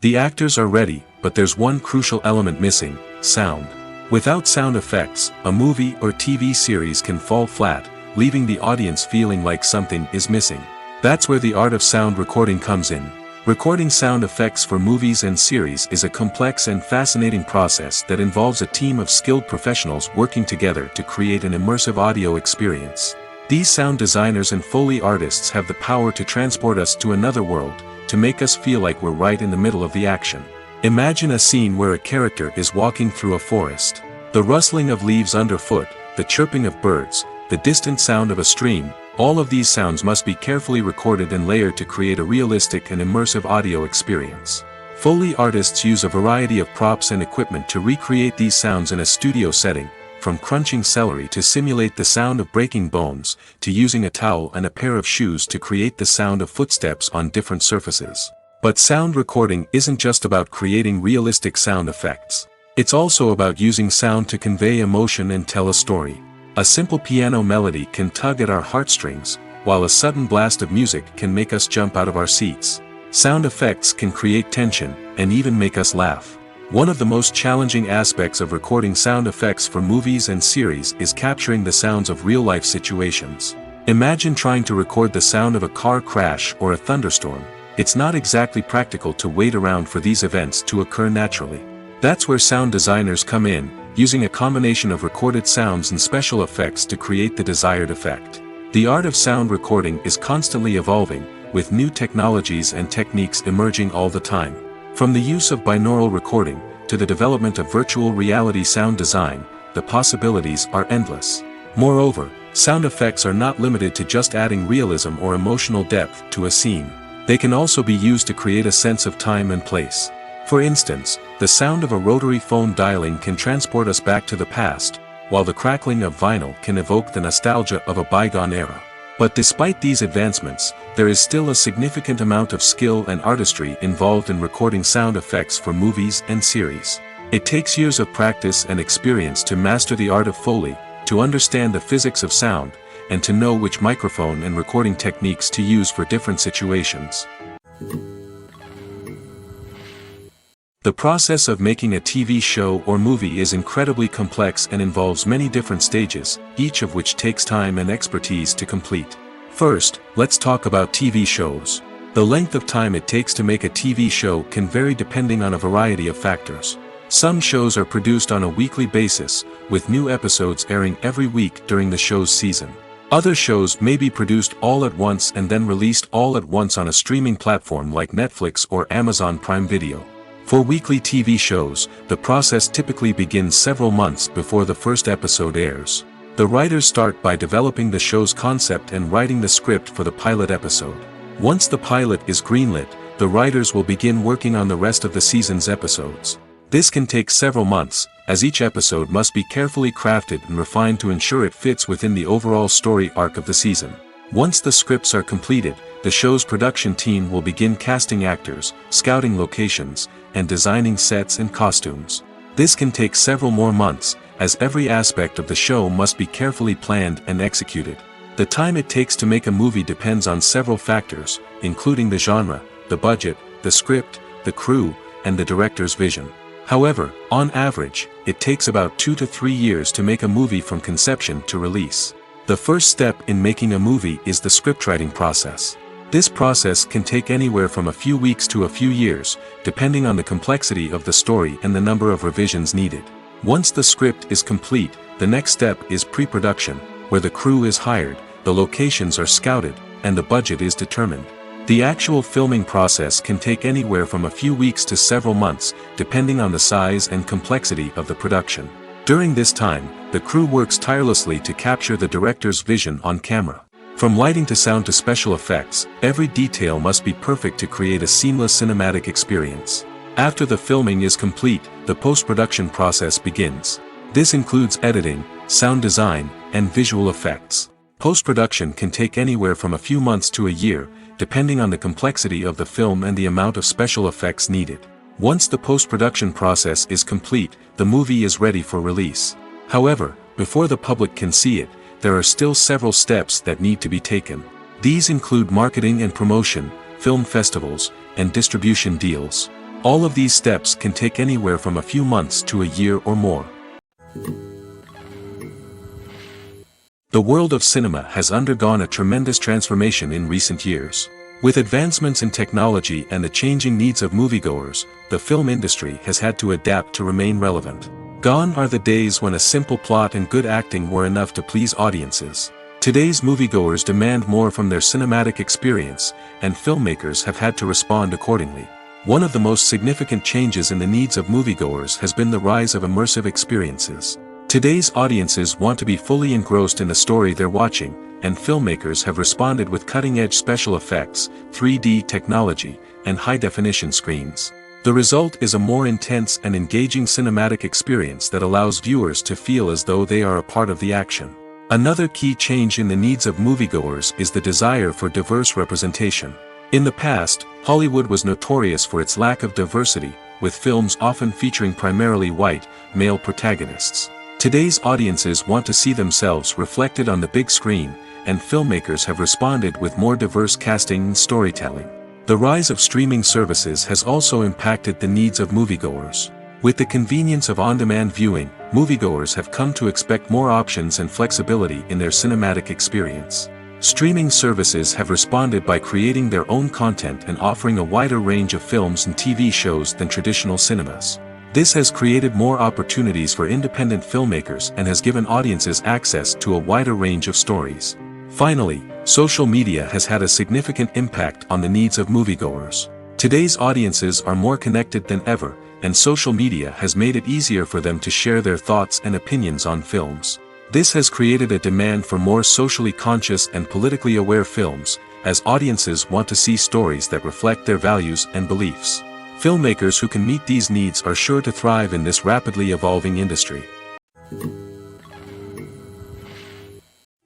The actors are ready, but there's one crucial element missing: sound. Without sound effects, a movie or TV series can fall flat, leaving the audience feeling like something is missing. That's where the art of sound recording comes in. Recording sound effects for movies and series is a complex and fascinating process that involves a team of skilled professionals working together to create an immersive audio experience. These sound designers and Foley artists have the power to transport us to another world, to make us feel like we're right in the middle of the action. Imagine a scene where a character is walking through a forest. The rustling of leaves underfoot, the chirping of birds, the distant sound of a stream, all of these sounds must be carefully recorded and layered to create a realistic and immersive audio experience. Foley artists use a variety of props and equipment to recreate these sounds in a studio setting, from crunching celery to simulate the sound of breaking bones, to using a towel and a pair of shoes to create the sound of footsteps on different surfaces. But sound recording isn't just about creating realistic sound effects. It's also about using sound to convey emotion and tell a story. A simple piano melody can tug at our heartstrings, while a sudden blast of music can make us jump out of our seats. Sound effects can create tension, and even make us laugh. One of the most challenging aspects of recording sound effects for movies and series is capturing the sounds of real-life situations. Imagine trying to record the sound of a car crash or a thunderstorm. It's not exactly practical to wait around for these events to occur naturally. That's where sound designers come in, using a combination of recorded sounds and special effects to create the desired effect. The art of sound recording is constantly evolving, with new technologies and techniques emerging all the time. From the use of binaural recording, to the development of virtual reality sound design, the possibilities are endless. Moreover, sound effects are not limited to just adding realism or emotional depth to a scene. They can also be used to create a sense of time and place. For instance, the sound of a rotary phone dialing can transport us back to the past, while the crackling of vinyl can evoke the nostalgia of a bygone era. But despite these advancements, there is still a significant amount of skill and artistry involved in recording sound effects for movies and series. It takes years of practice and experience to master the art of Foley, to understand the physics of sound, and to know which microphone and recording techniques to use for different situations. The process of making a TV show or movie is incredibly complex and involves many different stages, each of which takes time and expertise to complete. First, let's talk about TV shows. The length of time it takes to make a TV show can vary depending on a variety of factors. Some shows are produced on a weekly basis, with new episodes airing every week during the show's season. Other shows may be produced all at once and then released all at once on a streaming platform like Netflix or Amazon Prime Video. For weekly TV shows, the process typically begins several months before the first episode airs. The writers start by developing the show's concept and writing the script for the pilot episode. Once the pilot is greenlit, the writers will begin working on the rest of the season's episodes. This can take several months, as each episode must be carefully crafted and refined to ensure it fits within the overall story arc of the season. Once the scripts are completed, the show's production team will begin casting actors, scouting locations, and designing sets and costumes. This can take several more months, as every aspect of the show must be carefully planned and executed. The time it takes to make a movie depends on several factors, including the genre, the budget, the script, the crew, and the director's vision. However, on average, it takes about 2 to 3 years to make a movie from conception to release. The first step in making a movie is the scriptwriting process. This process can take anywhere from a few weeks to a few years, depending on the complexity of the story and the number of revisions needed. Once the script is complete, the next step is pre-production, where the crew is hired, the locations are scouted, and the budget is determined. The actual filming process can take anywhere from a few weeks to several months, depending on the size and complexity of the production. During this time, the crew works tirelessly to capture the director's vision on camera. From lighting to sound to special effects, every detail must be perfect to create a seamless cinematic experience. After the filming is complete, the post-production process begins. This includes editing, sound design, and visual effects. Post-production can take anywhere from a few months to a year, depending on the complexity of the film and the amount of special effects needed. Once the post-production process is complete, the movie is ready for release. However, before the public can see it, there are still several steps that need to be taken. These include marketing and promotion, film festivals, and distribution deals. All of these steps can take anywhere from a few months to a year or more. The world of cinema has undergone a tremendous transformation in recent years. With advancements in technology and the changing needs of moviegoers, the film industry has had to adapt to remain relevant. Gone are the days when a simple plot and good acting were enough to please audiences. Today's moviegoers demand more from their cinematic experience, and filmmakers have had to respond accordingly. One of the most significant changes in the needs of moviegoers has been the rise of immersive experiences. Today's audiences want to be fully engrossed in the story they're watching, and filmmakers have responded with cutting-edge special effects, 3D technology, and high-definition screens. The result is a more intense and engaging cinematic experience that allows viewers to feel as though they are a part of the action. Another key change in the needs of moviegoers is the desire for diverse representation. In the past, Hollywood was notorious for its lack of diversity, with films often featuring primarily white, male protagonists. Today's audiences want to see themselves reflected on the big screen, and filmmakers have responded with more diverse casting and storytelling. The rise of streaming services has also impacted the needs of moviegoers. With the convenience of on-demand viewing, moviegoers have come to expect more options and flexibility in their cinematic experience. Streaming services have responded by creating their own content and offering a wider range of films and TV shows than traditional cinemas. This has created more opportunities for independent filmmakers and has given audiences access to a wider range of stories. Finally, social media has had a significant impact on the needs of moviegoers. Today's audiences are more connected than ever, and social media has made it easier for them to share their thoughts and opinions on films. This has created a demand for more socially conscious and politically aware films, as audiences want to see stories that reflect their values and beliefs. Filmmakers who can meet these needs are sure to thrive in this rapidly evolving industry.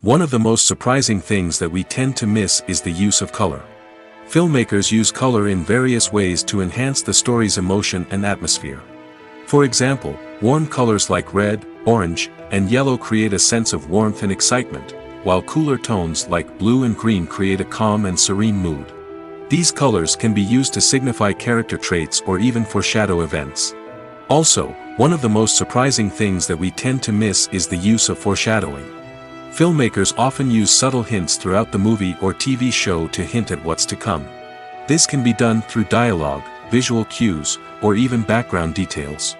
One of the most surprising things that we tend to miss is the use of color. Filmmakers use color in various ways to enhance the story's emotion and atmosphere. For example, warm colors like red, orange, and yellow create a sense of warmth and excitement, while cooler tones like blue and green create a calm and serene mood. These colors can be used to signify character traits or even foreshadow events. Also, one of the most surprising things that we tend to miss is the use of foreshadowing. Filmmakers often use subtle hints throughout the movie or TV show to hint at what's to come. This can be done through dialogue, visual cues, or even background details.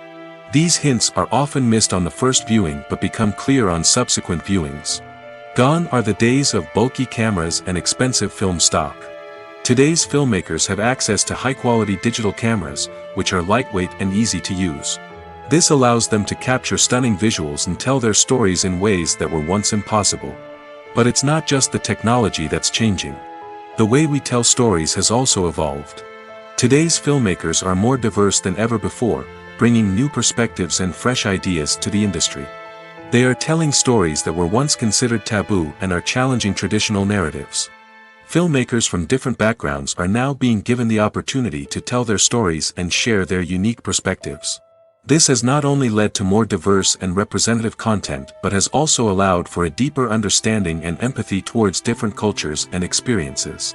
These hints are often missed on the first viewing but become clear on subsequent viewings. Gone are the days of bulky cameras and expensive film stock. Today's filmmakers have access to high-quality digital cameras, which are lightweight and easy to use. This allows them to capture stunning visuals and tell their stories in ways that were once impossible. But it's not just the technology that's changing. The way we tell stories has also evolved. Today's filmmakers are more diverse than ever before, bringing new perspectives and fresh ideas to the industry. They are telling stories that were once considered taboo and are challenging traditional narratives. Filmmakers from different backgrounds are now being given the opportunity to tell their stories and share their unique perspectives. This has not only led to more diverse and representative content but has also allowed for a deeper understanding and empathy towards different cultures and experiences.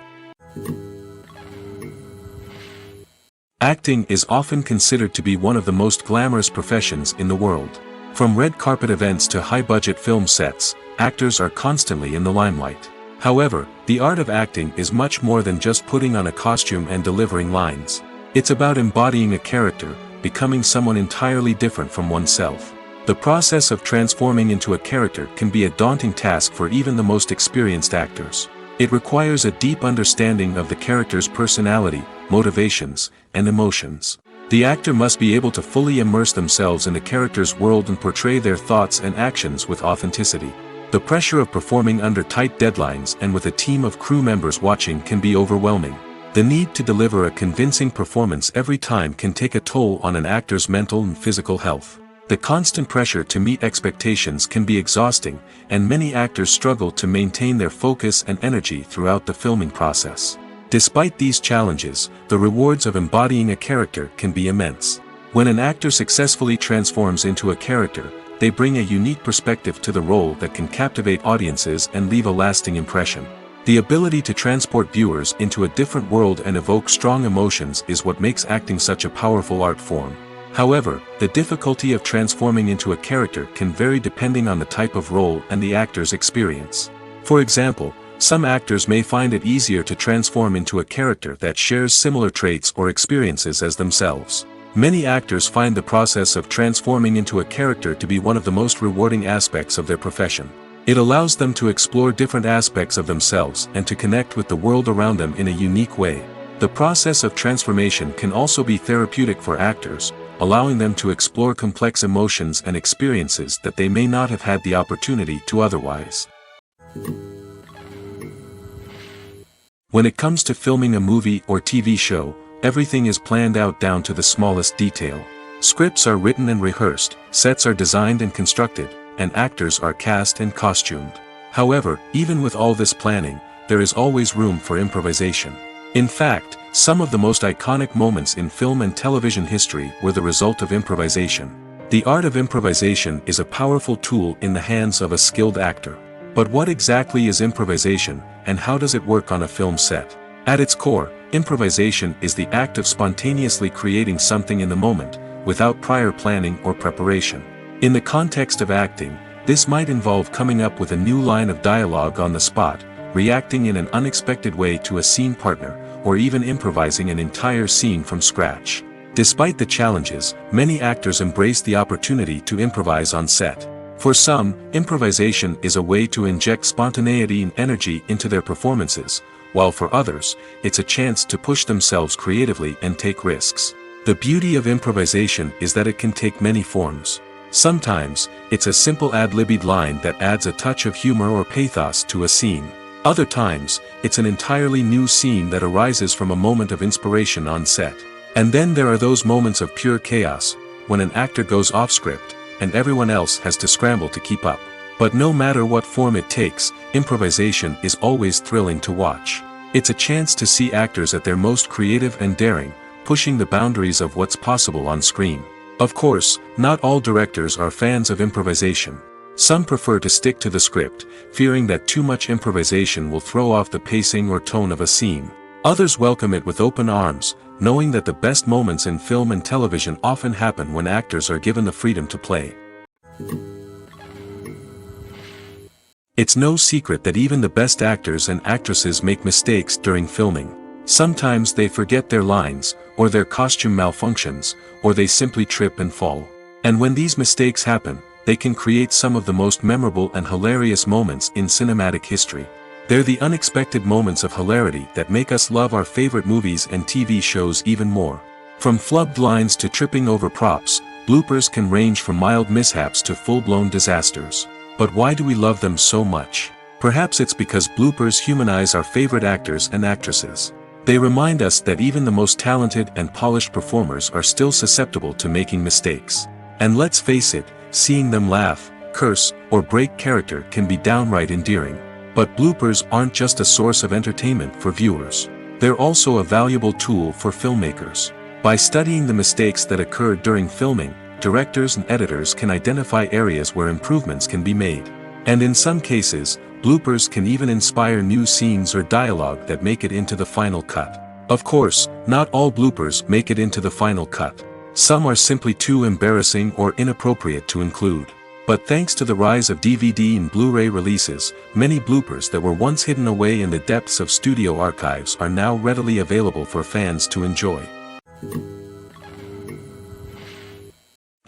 Acting is often considered to be one of the most glamorous professions in the world. From red carpet events to high-budget film sets, actors are constantly in the limelight. However, the art of acting is much more than just putting on a costume and delivering lines. It's about embodying a character, becoming someone entirely different from oneself. The process of transforming into a character can be a daunting task for even the most experienced actors. It requires a deep understanding of the character's personality, motivations, and emotions. The actor must be able to fully immerse themselves in the character's world and portray their thoughts and actions with authenticity. The pressure of performing under tight deadlines and with a team of crew members watching can be overwhelming. The need to deliver a convincing performance every time can take a toll on an actor's mental and physical health. The constant pressure to meet expectations can be exhausting, and many actors struggle to maintain their focus and energy throughout the filming process. Despite these challenges, the rewards of embodying a character can be immense. When an actor successfully transforms into a character, they bring a unique perspective to the role that can captivate audiences and leave a lasting impression. The ability to transport viewers into a different world and evoke strong emotions is what makes acting such a powerful art form. However, the difficulty of transforming into a character can vary depending on the type of role and the actor's experience. For example, some actors may find it easier to transform into a character that shares similar traits or experiences as themselves. Many actors find the process of transforming into a character to be one of the most rewarding aspects of their profession. It allows them to explore different aspects of themselves and to connect with the world around them in a unique way. The process of transformation can also be therapeutic for actors, allowing them to explore complex emotions and experiences that they may not have had the opportunity to otherwise. When it comes to filming a movie or TV show, everything is planned out down to the smallest detail. Scripts are written and rehearsed, sets are designed and constructed, and actors are cast and costumed. However, even with all this planning, there is always room for improvisation. In fact, some of the most iconic moments in film and television history were the result of improvisation. The art of improvisation is a powerful tool in the hands of a skilled actor. But what exactly is improvisation, and how does it work on a film set? At its core, improvisation is the act of spontaneously creating something in the moment, without prior planning or preparation. In the context of acting, this might involve coming up with a new line of dialogue on the spot, reacting in an unexpected way to a scene partner, or even improvising an entire scene from scratch. Despite the challenges, many actors embrace the opportunity to improvise on set. For some, improvisation is a way to inject spontaneity and energy into their performances, while for others, it's a chance to push themselves creatively and take risks. The beauty of improvisation is that it can take many forms. Sometimes, it's a simple ad-libbed line that adds a touch of humor or pathos to a scene. Other times, it's an entirely new scene that arises from a moment of inspiration on set. And then there are those moments of pure chaos, when an actor goes off script, and everyone else has to scramble to keep up. But no matter what form it takes, improvisation is always thrilling to watch. It's a chance to see actors at their most creative and daring, pushing the boundaries of what's possible on screen. Of course, not all directors are fans of improvisation. Some prefer to stick to the script, fearing that too much improvisation will throw off the pacing or tone of a scene. Others welcome it with open arms, knowing that the best moments in film and television often happen when actors are given the freedom to play. It's no secret that even the best actors and actresses make mistakes during filming. Sometimes they forget their lines, or their costume malfunctions, or they simply trip and fall. And when these mistakes happen, they can create some of the most memorable and hilarious moments in cinematic history. They're the unexpected moments of hilarity that make us love our favorite movies and TV shows even more. From flubbed lines to tripping over props, bloopers can range from mild mishaps to full-blown disasters. But why do we love them so much? Perhaps it's because bloopers humanize our favorite actors and actresses. They remind us that even the most talented and polished performers are still susceptible to making mistakes. And let's face it, seeing them laugh, curse, or break character can be downright endearing. But bloopers aren't just a source of entertainment for viewers. They're also a valuable tool for filmmakers. By studying the mistakes that occurred during filming, directors and editors can identify areas where improvements can be made. And in some cases, bloopers can even inspire new scenes or dialogue that make it into the final cut. Of course, not all bloopers make it into the final cut. Some are simply too embarrassing or inappropriate to include. But thanks to the rise of DVD and Blu-ray releases, many bloopers that were once hidden away in the depths of studio archives are now readily available for fans to enjoy.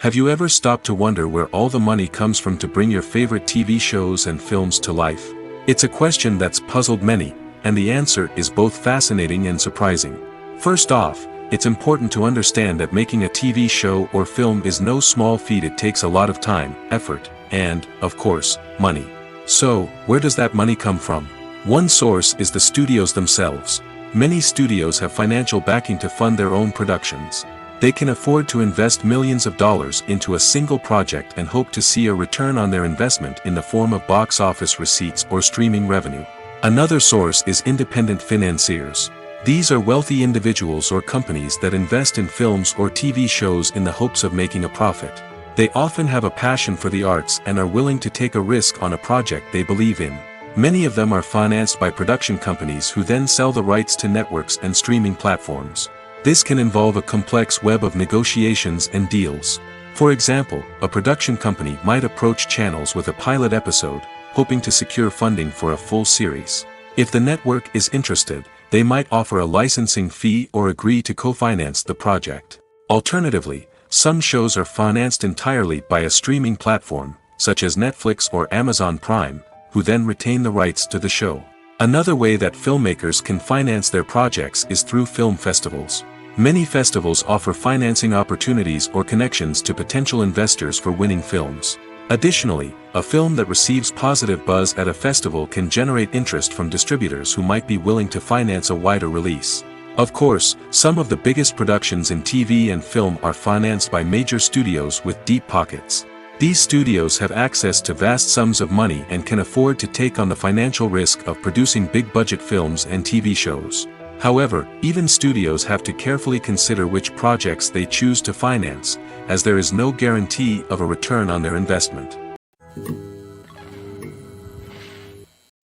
Have you ever stopped to wonder where all the money comes from to bring your favorite TV shows and films to life? It's a question that's puzzled many, and the answer is both fascinating and surprising. First off, it's important to understand that making a TV show or film is no small feat. It takes a lot of time, effort, and, of course, money. So, where does that money come from? One source is the studios themselves. Many studios have financial backing to fund their own productions. They can afford to invest millions of dollars into a single project and hope to see a return on their investment in the form of box office receipts or streaming revenue. Another source is independent financiers. These are wealthy individuals or companies that invest in films or TV shows in the hopes of making a profit. They often have a passion for the arts and are willing to take a risk on a project they believe in. Many of them are financed by production companies who then sell the rights to networks and streaming platforms. This can involve a complex web of negotiations and deals. For example, a production company might approach channels with a pilot episode, hoping to secure funding for a full series. If the network is interested, they might offer a licensing fee or agree to co-finance the project. Alternatively, some shows are financed entirely by a streaming platform, such as Netflix or Amazon Prime, who then retain the rights to the show. Another way that filmmakers can finance their projects is through film festivals. Many festivals offer financing opportunities or connections to potential investors for winning films. Additionally, a film that receives positive buzz at a festival can generate interest from distributors who might be willing to finance a wider release. Of course, some of the biggest productions in TV and film are financed by major studios with deep pockets. These studios have access to vast sums of money and can afford to take on the financial risk of producing big-budget films and TV shows. However, even studios have to carefully consider which projects they choose to finance, as there is no guarantee of a return on their investment.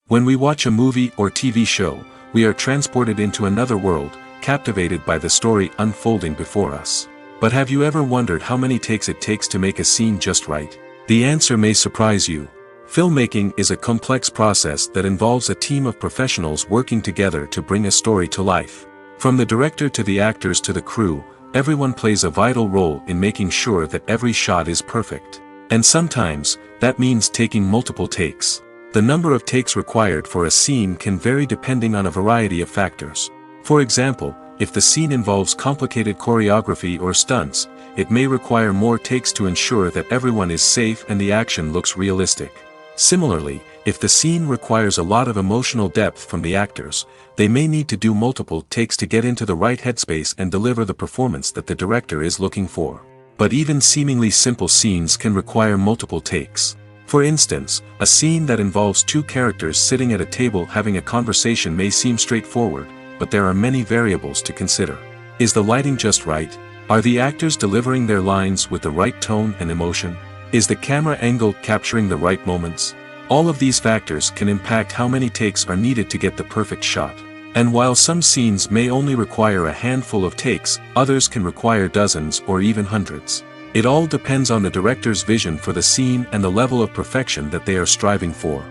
When we watch a movie or TV show, we are transported into another world, captivated by the story unfolding before us. But have you ever wondered how many takes it takes to make a scene just right? The answer may surprise you. Filmmaking is a complex process that involves a team of professionals working together to bring a story to life. From the director to the actors to the crew, everyone plays a vital role in making sure that every shot is perfect. And sometimes, that means taking multiple takes. The number of takes required for a scene can vary depending on a variety of factors. For example, if the scene involves complicated choreography or stunts, it may require more takes to ensure that everyone is safe and the action looks realistic. Similarly, if the scene requires a lot of emotional depth from the actors, they may need to do multiple takes to get into the right headspace and deliver the performance that the director is looking for. But even seemingly simple scenes can require multiple takes. For instance, a scene that involves two characters sitting at a table having a conversation may seem straightforward, but there are many variables to consider. Is the lighting just right? Are the actors delivering their lines with the right tone and emotion? Is the camera angle capturing the right moments? All of these factors can impact how many takes are needed to get the perfect shot. And while some scenes may only require a handful of takes, others can require dozens or even hundreds. It all depends on the director's vision for the scene and the level of perfection that they are striving for.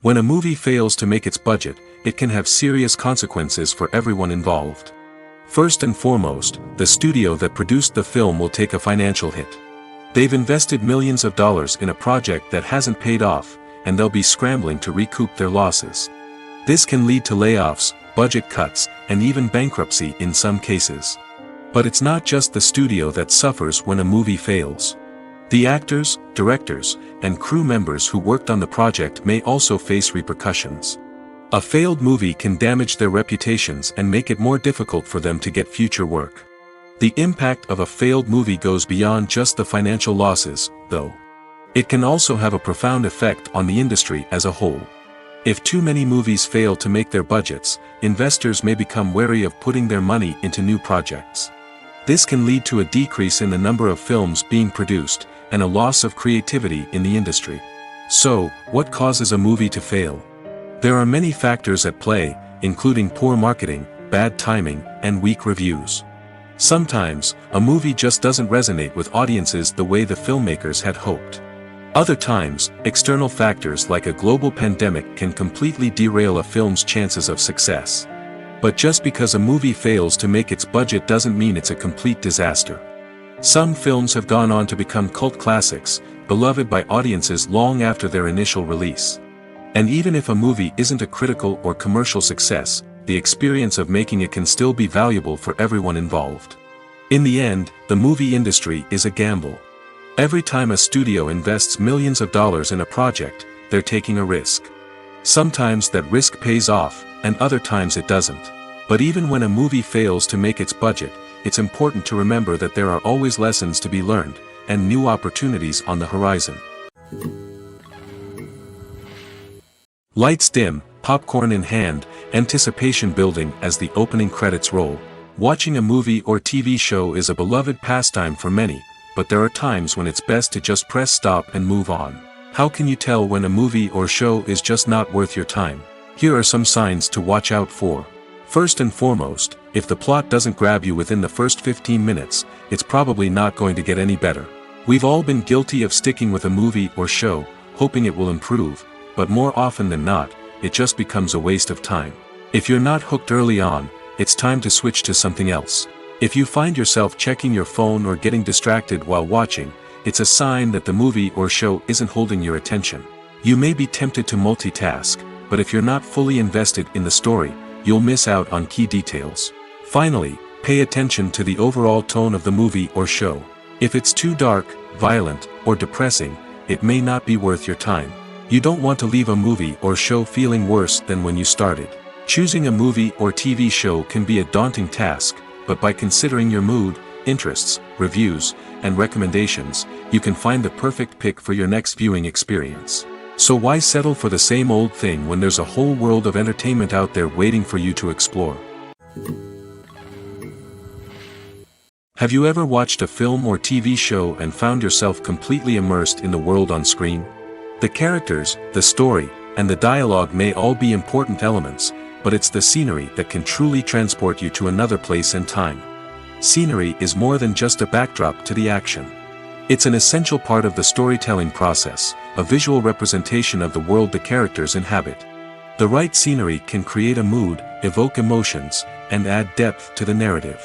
When a movie fails to make its budget, it can have serious consequences for everyone involved. First and foremost, the studio that produced the film will take a financial hit. They've invested millions of dollars in a project that hasn't paid off, and they'll be scrambling to recoup their losses. This can lead to layoffs, budget cuts, and even bankruptcy in some cases. But it's not just the studio that suffers when a movie fails. The actors, directors, and crew members who worked on the project may also face repercussions. A failed movie can damage their reputations and make it more difficult for them to get future work. The impact of a failed movie goes beyond just the financial losses, though. It can also have a profound effect on the industry as a whole. If too many movies fail to make their budgets, investors may become wary of putting their money into new projects. This can lead to a decrease in the number of films being produced, and a loss of creativity in the industry. So, what causes a movie to fail? There are many factors at play, including poor marketing, bad timing, and weak reviews. Sometimes, a movie just doesn't resonate with audiences the way the filmmakers had hoped. Other times, external factors like a global pandemic can completely derail a film's chances of success. But just because a movie fails to make its budget doesn't mean it's a complete disaster. Some films have gone on to become cult classics, beloved by audiences long after their initial release. And even if a movie isn't a critical or commercial success, the experience of making it can still be valuable for everyone involved. In the end, the movie industry is a gamble. Every time a studio invests millions of dollars in a project, they're taking a risk. Sometimes that risk pays off, and other times it doesn't. But even when a movie fails to make its budget, it's important to remember that there are always lessons to be learned, and new opportunities on the horizon. Lights dim, popcorn in hand, anticipation building as the opening credits roll. Watching a movie or TV show is a beloved pastime for many, but there are times when it's best to just press stop and move on. How can you tell when a movie or show is just not worth your time? Here are some signs to watch out for. First and foremost, if the plot doesn't grab you within the first 15 minutes, it's probably not going to get any better. We've all been guilty of sticking with a movie or show, hoping it will improve, but more often than not, it just becomes a waste of time. If you're not hooked early on, it's time to switch to something else. If you find yourself checking your phone or getting distracted while watching, it's a sign that the movie or show isn't holding your attention. You may be tempted to multitask, but if you're not fully invested in the story, you'll miss out on key details. Finally, pay attention to the overall tone of the movie or show. If it's too dark, violent, or depressing, it may not be worth your time. You don't want to leave a movie or show feeling worse than when you started. Choosing a movie or TV show can be a daunting task, but by considering your mood, interests, reviews, and recommendations, you can find the perfect pick for your next viewing experience. So why settle for the same old thing when there's a whole world of entertainment out there waiting for you to explore? Have you ever watched a film or TV show and found yourself completely immersed in the world on screen? The characters, the story, and the dialogue may all be important elements, but it's the scenery that can truly transport you to another place and time. Scenery is more than just a backdrop to the action. It's an essential part of the storytelling process, a visual representation of the world the characters inhabit. The right scenery can create a mood, evoke emotions, and add depth to the narrative.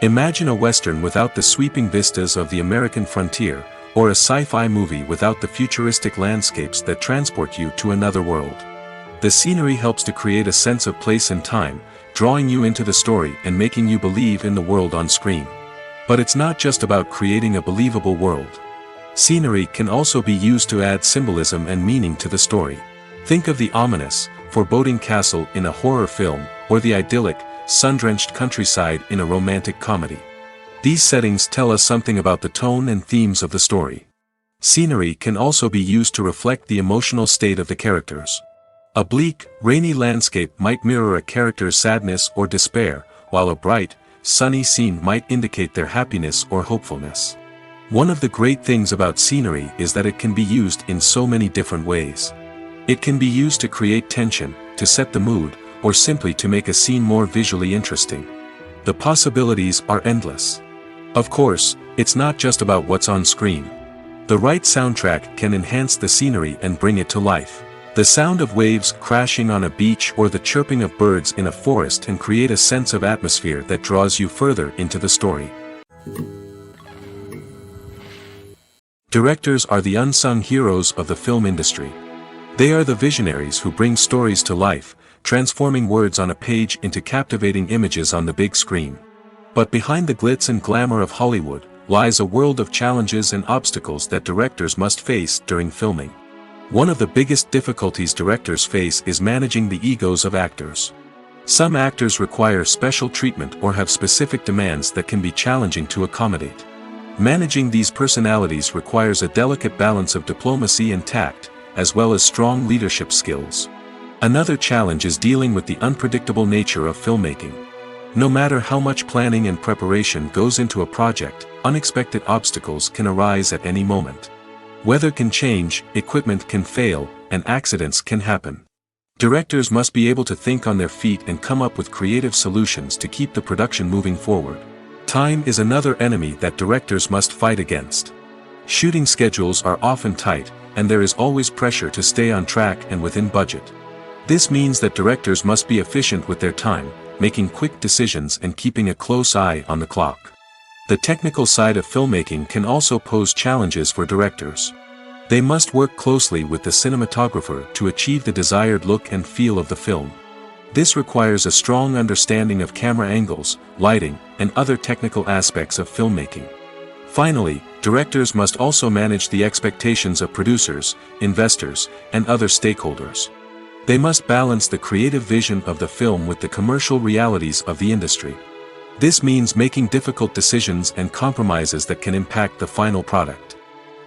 Imagine a Western without the sweeping vistas of the American frontier, or a sci-fi movie without the futuristic landscapes that transport you to another world. The scenery helps to create a sense of place and time, drawing you into the story and making you believe in the world on screen. But it's not just about creating a believable world. Scenery can also be used to add symbolism and meaning to the story. Think of the ominous, foreboding castle in a horror film, or the idyllic, sun-drenched countryside in a romantic comedy. These settings tell us something about the tone and themes of the story. Scenery can also be used to reflect the emotional state of the characters. A bleak, rainy landscape might mirror a character's sadness or despair, while a bright, sunny scene might indicate their happiness or hopefulness. One of the great things about scenery is that it can be used in so many different ways. It can be used to create tension, to set the mood, or simply to make a scene more visually interesting. The possibilities are endless. Of course, it's not just about what's on screen. The right soundtrack can enhance the scenery and bring it to life. The sound of waves crashing on a beach or the chirping of birds in a forest can create a sense of atmosphere that draws you further into the story. Directors are the unsung heroes of the film industry. They are the visionaries who bring stories to life, transforming words on a page into captivating images on the big screen. But behind the glitz and glamour of Hollywood, lies a world of challenges and obstacles that directors must face during filming. One of the biggest difficulties directors face is managing the egos of actors. Some actors require special treatment or have specific demands that can be challenging to accommodate. Managing these personalities requires a delicate balance of diplomacy and tact, as well as strong leadership skills. Another challenge is dealing with the unpredictable nature of filmmaking. No matter how much planning and preparation goes into a project, unexpected obstacles can arise at any moment. Weather can change, equipment can fail, and accidents can happen. Directors must be able to think on their feet and come up with creative solutions to keep the production moving forward. Time is another enemy that directors must fight against. Shooting schedules are often tight, and there is always pressure to stay on track and within budget. This means that directors must be efficient with their time, making quick decisions and keeping a close eye on the clock. The technical side of filmmaking can also pose challenges for directors. They must work closely with the cinematographer to achieve the desired look and feel of the film. This requires a strong understanding of camera angles, lighting, and other technical aspects of filmmaking. Finally, directors must also manage the expectations of producers, investors, and other stakeholders. They must balance the creative vision of the film with the commercial realities of the industry. This means making difficult decisions and compromises that can impact the final product.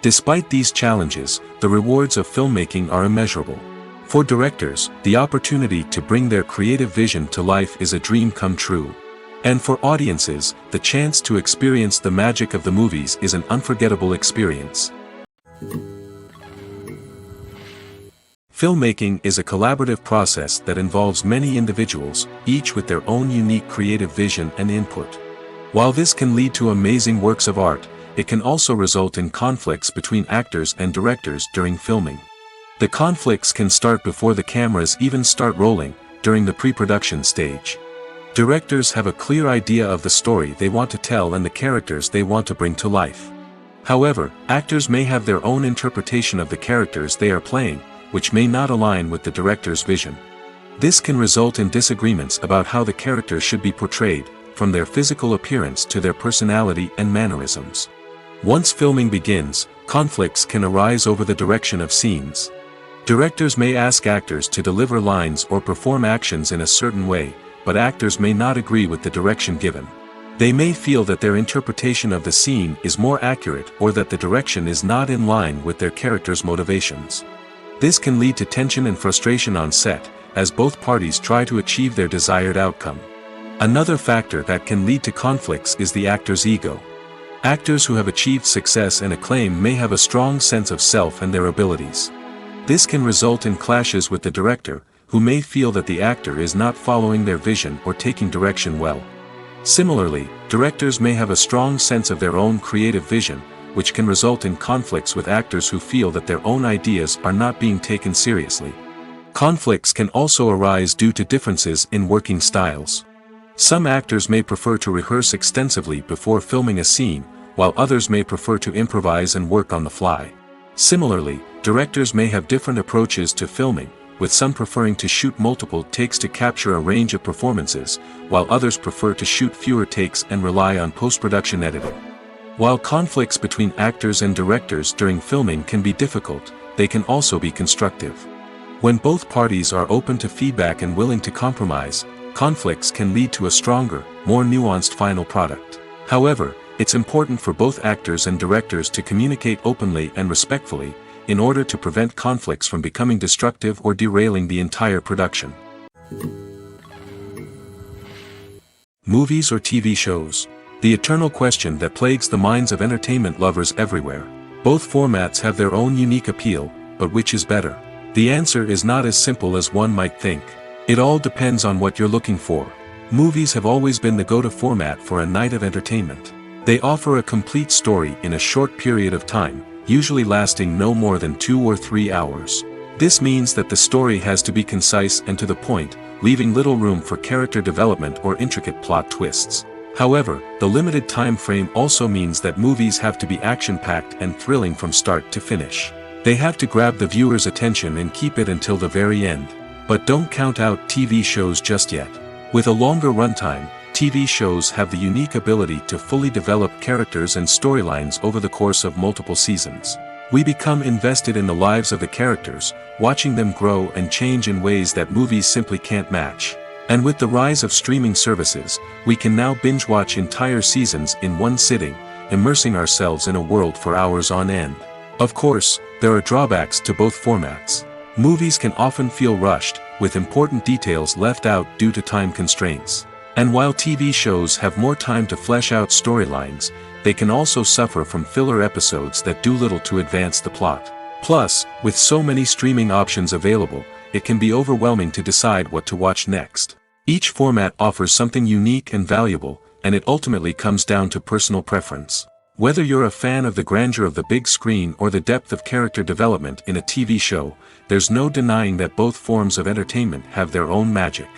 Despite these challenges, the rewards of filmmaking are immeasurable. For directors, the opportunity to bring their creative vision to life is a dream come true. And for audiences, the chance to experience the magic of the movies is an unforgettable experience. Filmmaking is a collaborative process that involves many individuals, each with their own unique creative vision and input. While this can lead to amazing works of art, it can also result in conflicts between actors and directors during filming. The conflicts can start before the cameras even start rolling, during the pre-production stage. Directors have a clear idea of the story they want to tell and the characters they want to bring to life. However, actors may have their own interpretation of the characters they are playing, which may not align with the director's vision. This can result in disagreements about how the character should be portrayed, from their physical appearance to their personality and mannerisms. Once filming begins, conflicts can arise over the direction of scenes. Directors may ask actors to deliver lines or perform actions in a certain way, but actors may not agree with the direction given. They may feel that their interpretation of the scene is more accurate or that the direction is not in line with their character's motivations. This can lead to tension and frustration on set, as both parties try to achieve their desired outcome. Another factor that can lead to conflicts is the actor's ego. Actors who have achieved success and acclaim may have a strong sense of self and their abilities. This can result in clashes with the director, who may feel that the actor is not following their vision or taking direction well. Similarly, directors may have a strong sense of their own creative vision, which can result in conflicts with actors who feel that their own ideas are not being taken seriously. Conflicts can also arise due to differences in working styles. Some actors may prefer to rehearse extensively before filming a scene, while others may prefer to improvise and work on the fly. Similarly, directors may have different approaches to filming, with some preferring to shoot multiple takes to capture a range of performances, while others prefer to shoot fewer takes and rely on post-production editing. While conflicts between actors and directors during filming can be difficult, they can also be constructive. When both parties are open to feedback and willing to compromise, conflicts can lead to a stronger, more nuanced final product. However, it's important for both actors and directors to communicate openly and respectfully, in order to prevent conflicts from becoming destructive or derailing the entire production. Movies or TV shows? The eternal question that plagues the minds of entertainment lovers everywhere. Both formats have their own unique appeal, but which is better? The answer is not as simple as one might think. It all depends on what you're looking for. Movies have always been the go-to format for a night of entertainment. They offer a complete story in a short period of time, usually lasting no more than 2 or 3 hours. This means that the story has to be concise and to the point, leaving little room for character development or intricate plot twists. However, the limited time frame also means that movies have to be action-packed and thrilling from start to finish. They have to grab the viewer's attention and keep it until the very end. But don't count out TV shows just yet. With a longer runtime, TV shows have the unique ability to fully develop characters and storylines over the course of multiple seasons. We become invested in the lives of the characters, watching them grow and change in ways that movies simply can't match. And with the rise of streaming services, we can now binge-watch entire seasons in one sitting, immersing ourselves in a world for hours on end. Of course, there are drawbacks to both formats. Movies can often feel rushed, with important details left out due to time constraints. And while TV shows have more time to flesh out storylines, they can also suffer from filler episodes that do little to advance the plot. Plus, with so many streaming options available, it can be overwhelming to decide what to watch next. Each format offers something unique and valuable, and it ultimately comes down to personal preference. Whether you're a fan of the grandeur of the big screen or the depth of character development in a TV show, there's no denying that both forms of entertainment have their own magic.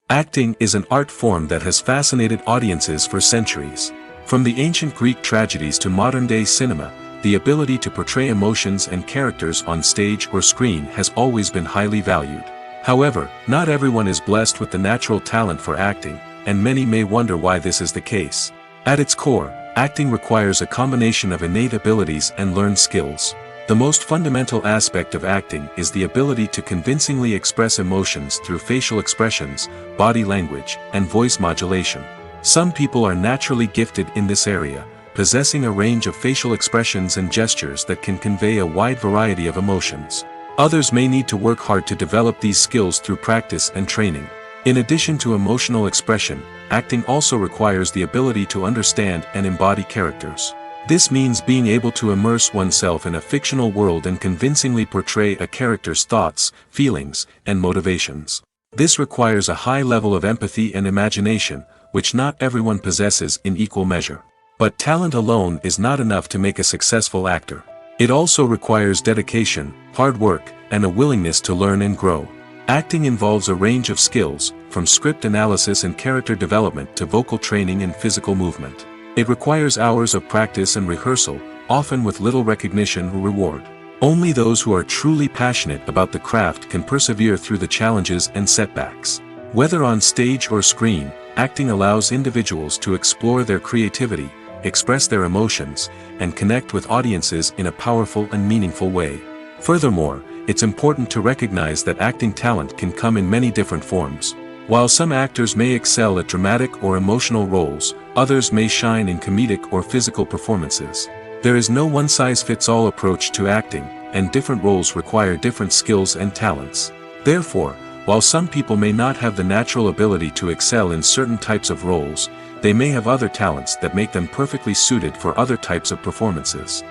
Acting is an art form that has fascinated audiences for centuries. From the ancient Greek tragedies to modern-day cinema, the ability to portray emotions and characters on stage or screen has always been highly valued. However, not everyone is blessed with the natural talent for acting, and many may wonder why this is the case. At its core, acting requires a combination of innate abilities and learned skills. The most fundamental aspect of acting is the ability to convincingly express emotions through facial expressions, body language, and voice modulation. Some people are naturally gifted in this area, possessing a range of facial expressions and gestures that can convey a wide variety of emotions. Others may need to work hard to develop these skills through practice and training. In addition to emotional expression, acting also requires the ability to understand and embody characters. This means being able to immerse oneself in a fictional world and convincingly portray a character's thoughts, feelings, and motivations. This requires a high level of empathy and imagination, which not everyone possesses in equal measure. But talent alone is not enough to make a successful actor. It also requires dedication, hard work, and a willingness to learn and grow. Acting involves a range of skills, from script analysis and character development to vocal training and physical movement. It requires hours of practice and rehearsal, often with little recognition or reward. Only those who are truly passionate about the craft can persevere through the challenges and setbacks. Whether on stage or screen, acting allows individuals to explore their creativity, express their emotions, and connect with audiences in a powerful and meaningful way. Furthermore, it's important to recognize that acting talent can come in many different forms. While some actors may excel at dramatic or emotional roles, others may shine in comedic or physical performances. There is no one-size-fits-all approach to acting, and different roles require different skills and talents. Therefore, while some people may not have the natural ability to excel in certain types of roles, they may have other talents that make them perfectly suited for other types of performances.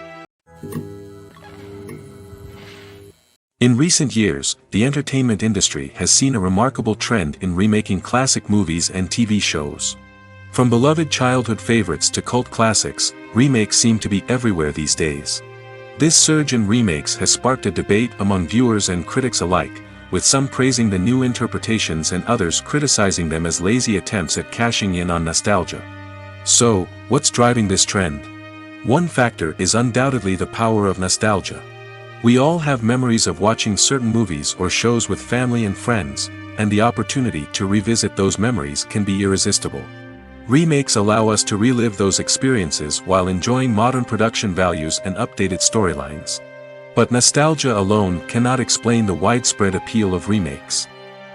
In recent years, the entertainment industry has seen a remarkable trend in remaking classic movies and TV shows. From beloved childhood favorites to cult classics, remakes seem to be everywhere these days. This surge in remakes has sparked a debate among viewers and critics alike, with some praising the new interpretations and others criticizing them as lazy attempts at cashing in on nostalgia. So, what's driving this trend? One factor is undoubtedly the power of nostalgia. We all have memories of watching certain movies or shows with family and friends, and the opportunity to revisit those memories can be irresistible. Remakes allow us to relive those experiences while enjoying modern production values and updated storylines. But nostalgia alone cannot explain the widespread appeal of remakes.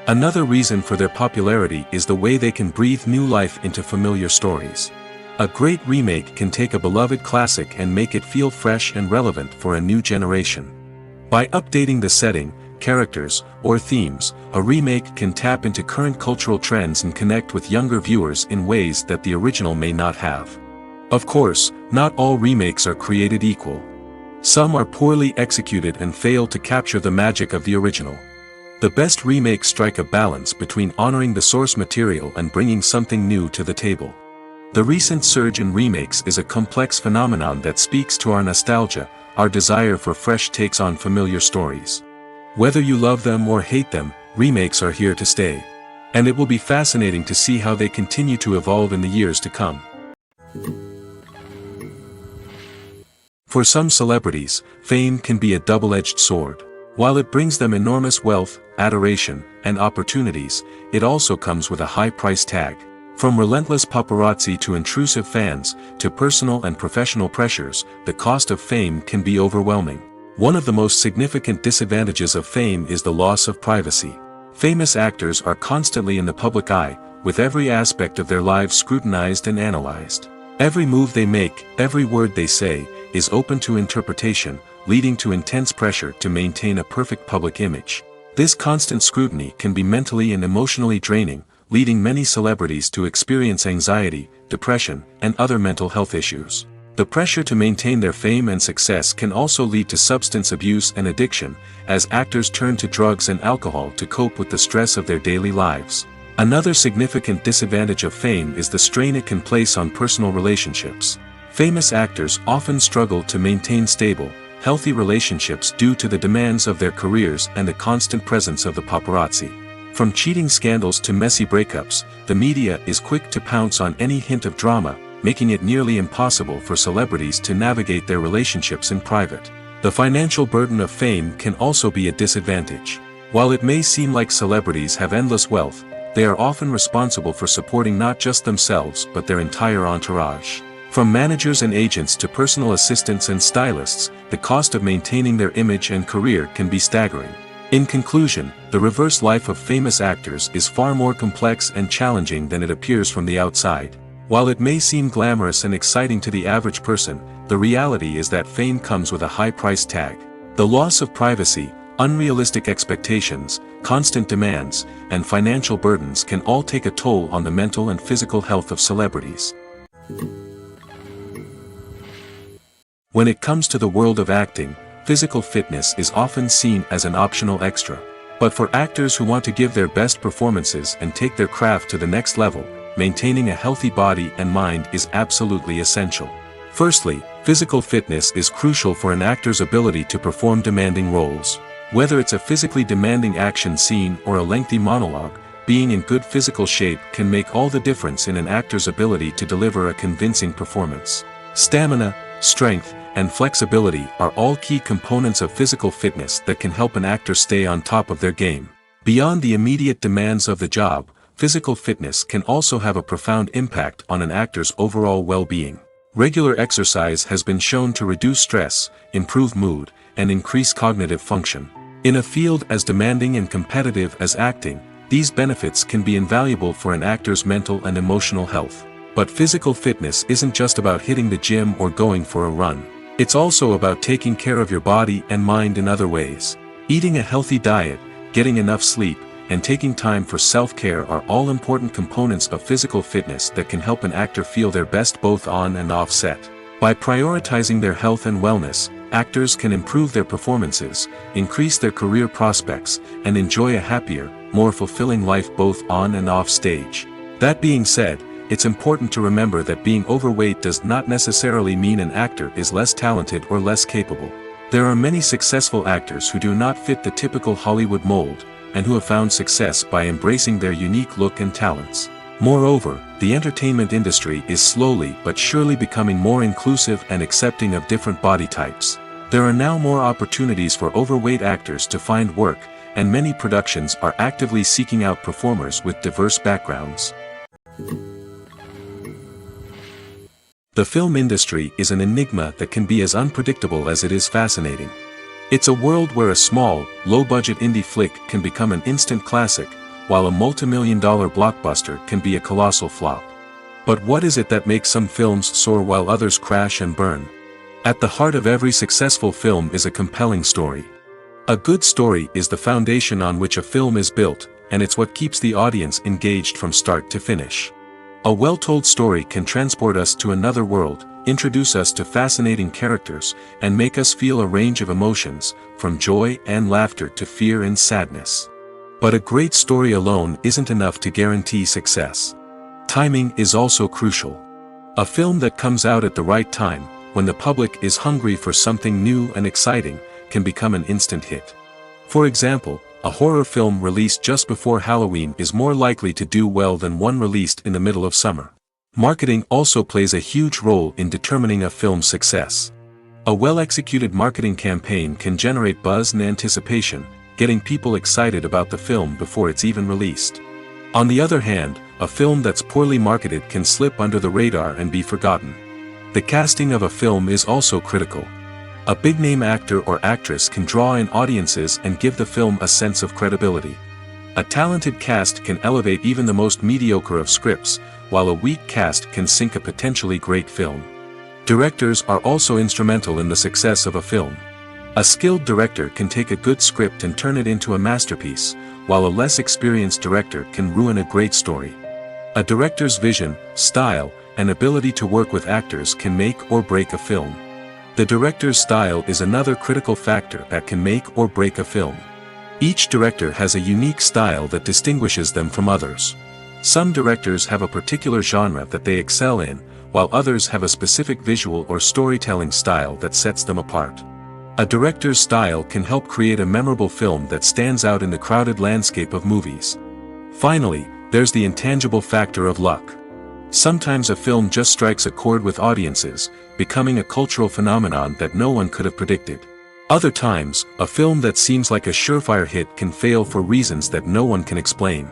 Another reason for their popularity is the way they can breathe new life into familiar stories. A great remake can take a beloved classic and make it feel fresh and relevant for a new generation. By updating the setting, characters, or themes, a remake can tap into current cultural trends and connect with younger viewers in ways that the original may not have. Of course, not all remakes are created equal. Some are poorly executed and fail to capture the magic of the original. The best remakes strike a balance between honoring the source material and bringing something new to the table. The recent surge in remakes is a complex phenomenon that speaks to our nostalgia, our desire for fresh takes on familiar stories. Whether you love them or hate them, remakes are here to stay. And it will be fascinating to see how they continue to evolve in the years to come. For some celebrities, fame can be a double-edged sword. While it brings them enormous wealth, adoration, and opportunities, it also comes with a high price tag. From relentless paparazzi to intrusive fans, to personal and professional pressures, the cost of fame can be overwhelming. One of the most significant disadvantages of fame is the loss of privacy. Famous actors are constantly in the public eye, with every aspect of their lives scrutinized and analyzed. Every move they make, every word they say, is open to interpretation, leading to intense pressure to maintain a perfect public image. This constant scrutiny can be mentally and emotionally draining, leading many celebrities to experience anxiety, depression, and other mental health issues. The pressure to maintain their fame and success can also lead to substance abuse and addiction, as actors turn to drugs and alcohol to cope with the stress of their daily lives. Another significant disadvantage of fame is the strain it can place on personal relationships. Famous actors often struggle to maintain stable, healthy relationships due to the demands of their careers and the constant presence of the paparazzi. From cheating scandals to messy breakups, the media is quick to pounce on any hint of drama, making it nearly impossible for celebrities to navigate their relationships in private. The financial burden of fame can also be a disadvantage. While it may seem like celebrities have endless wealth, they are often responsible for supporting not just themselves but their entire entourage. From managers and agents to personal assistants and stylists, the cost of maintaining their image and career can be staggering. In conclusion, the reverse life of famous actors is far more complex and challenging than it appears from the outside. While it may seem glamorous and exciting to the average person, the reality is that fame comes with a high price tag. The loss of privacy, unrealistic expectations, constant demands, and financial burdens can all take a toll on the mental and physical health of celebrities. When it comes to the world of acting, physical fitness is often seen as an optional extra. But for actors who want to give their best performances and take their craft to the next level, maintaining a healthy body and mind is absolutely essential. Firstly, physical fitness is crucial for an actor's ability to perform demanding roles. Whether it's a physically demanding action scene or a lengthy monologue, being in good physical shape can make all the difference in an actor's ability to deliver a convincing performance. Stamina, strength, and flexibility are all key components of physical fitness that can help an actor stay on top of their game. Beyond the immediate demands of the job, physical fitness can also have a profound impact on an actor's overall well-being. Regular exercise has been shown to reduce stress, improve mood, and increase cognitive function. In a field as demanding and competitive as acting, these benefits can be invaluable for an actor's mental and emotional health. But physical fitness isn't just about hitting the gym or going for a run. It's also about taking care of your body and mind in other ways. Eating a healthy diet, getting enough sleep, and taking time for self-care are all important components of physical fitness that can help an actor feel their best both on and off set. By prioritizing their health and wellness, actors can improve their performances, increase their career prospects, and enjoy a happier, more fulfilling life both on and off stage. That being said, it's important to remember that being overweight does not necessarily mean an actor is less talented or less capable. There are many successful actors who do not fit the typical Hollywood mold, and who have found success by embracing their unique look and talents. Moreover, the entertainment industry is slowly but surely becoming more inclusive and accepting of different body types. There are now more opportunities for overweight actors to find work, and many productions are actively seeking out performers with diverse backgrounds. The film industry is an enigma that can be as unpredictable as it is fascinating. It's a world where a small, low-budget indie flick can become an instant classic, while a multi-million-dollar blockbuster can be a colossal flop. But what is it that makes some films soar while others crash and burn? At the heart of every successful film is a compelling story. A good story is the foundation on which a film is built, and it's what keeps the audience engaged from start to finish. A well-told story can transport us to another world, introduce us to fascinating characters, and make us feel a range of emotions, from joy and laughter to fear and sadness. But a great story alone isn't enough to guarantee success. Timing is also crucial. A film that comes out at the right time, when the public is hungry for something new and exciting, can become an instant hit. For example, a horror film released just before Halloween is more likely to do well than one released in the middle of summer. Marketing also plays a huge role in determining a film's success. A well-executed marketing campaign can generate buzz and anticipation, getting people excited about the film before it's even released. On the other hand, a film that's poorly marketed can slip under the radar and be forgotten. The casting of a film is also critical. A big-name actor or actress can draw in audiences and give the film a sense of credibility. A talented cast can elevate even the most mediocre of scripts, while a weak cast can sink a potentially great film. Directors are also instrumental in the success of a film. A skilled director can take a good script and turn it into a masterpiece, while a less experienced director can ruin a great story. A director's vision, style, and ability to work with actors can make or break a film. The director's style is another critical factor that can make or break a film. Each director has a unique style that distinguishes them from others. Some directors have a particular genre that they excel in, while others have a specific visual or storytelling style that sets them apart. A director's style can help create a memorable film that stands out in the crowded landscape of movies. Finally, there's the intangible factor of luck. Sometimes a film just strikes a chord with audiences, becoming a cultural phenomenon that no one could have predicted. Other times, a film that seems like a surefire hit can fail for reasons that no one can explain.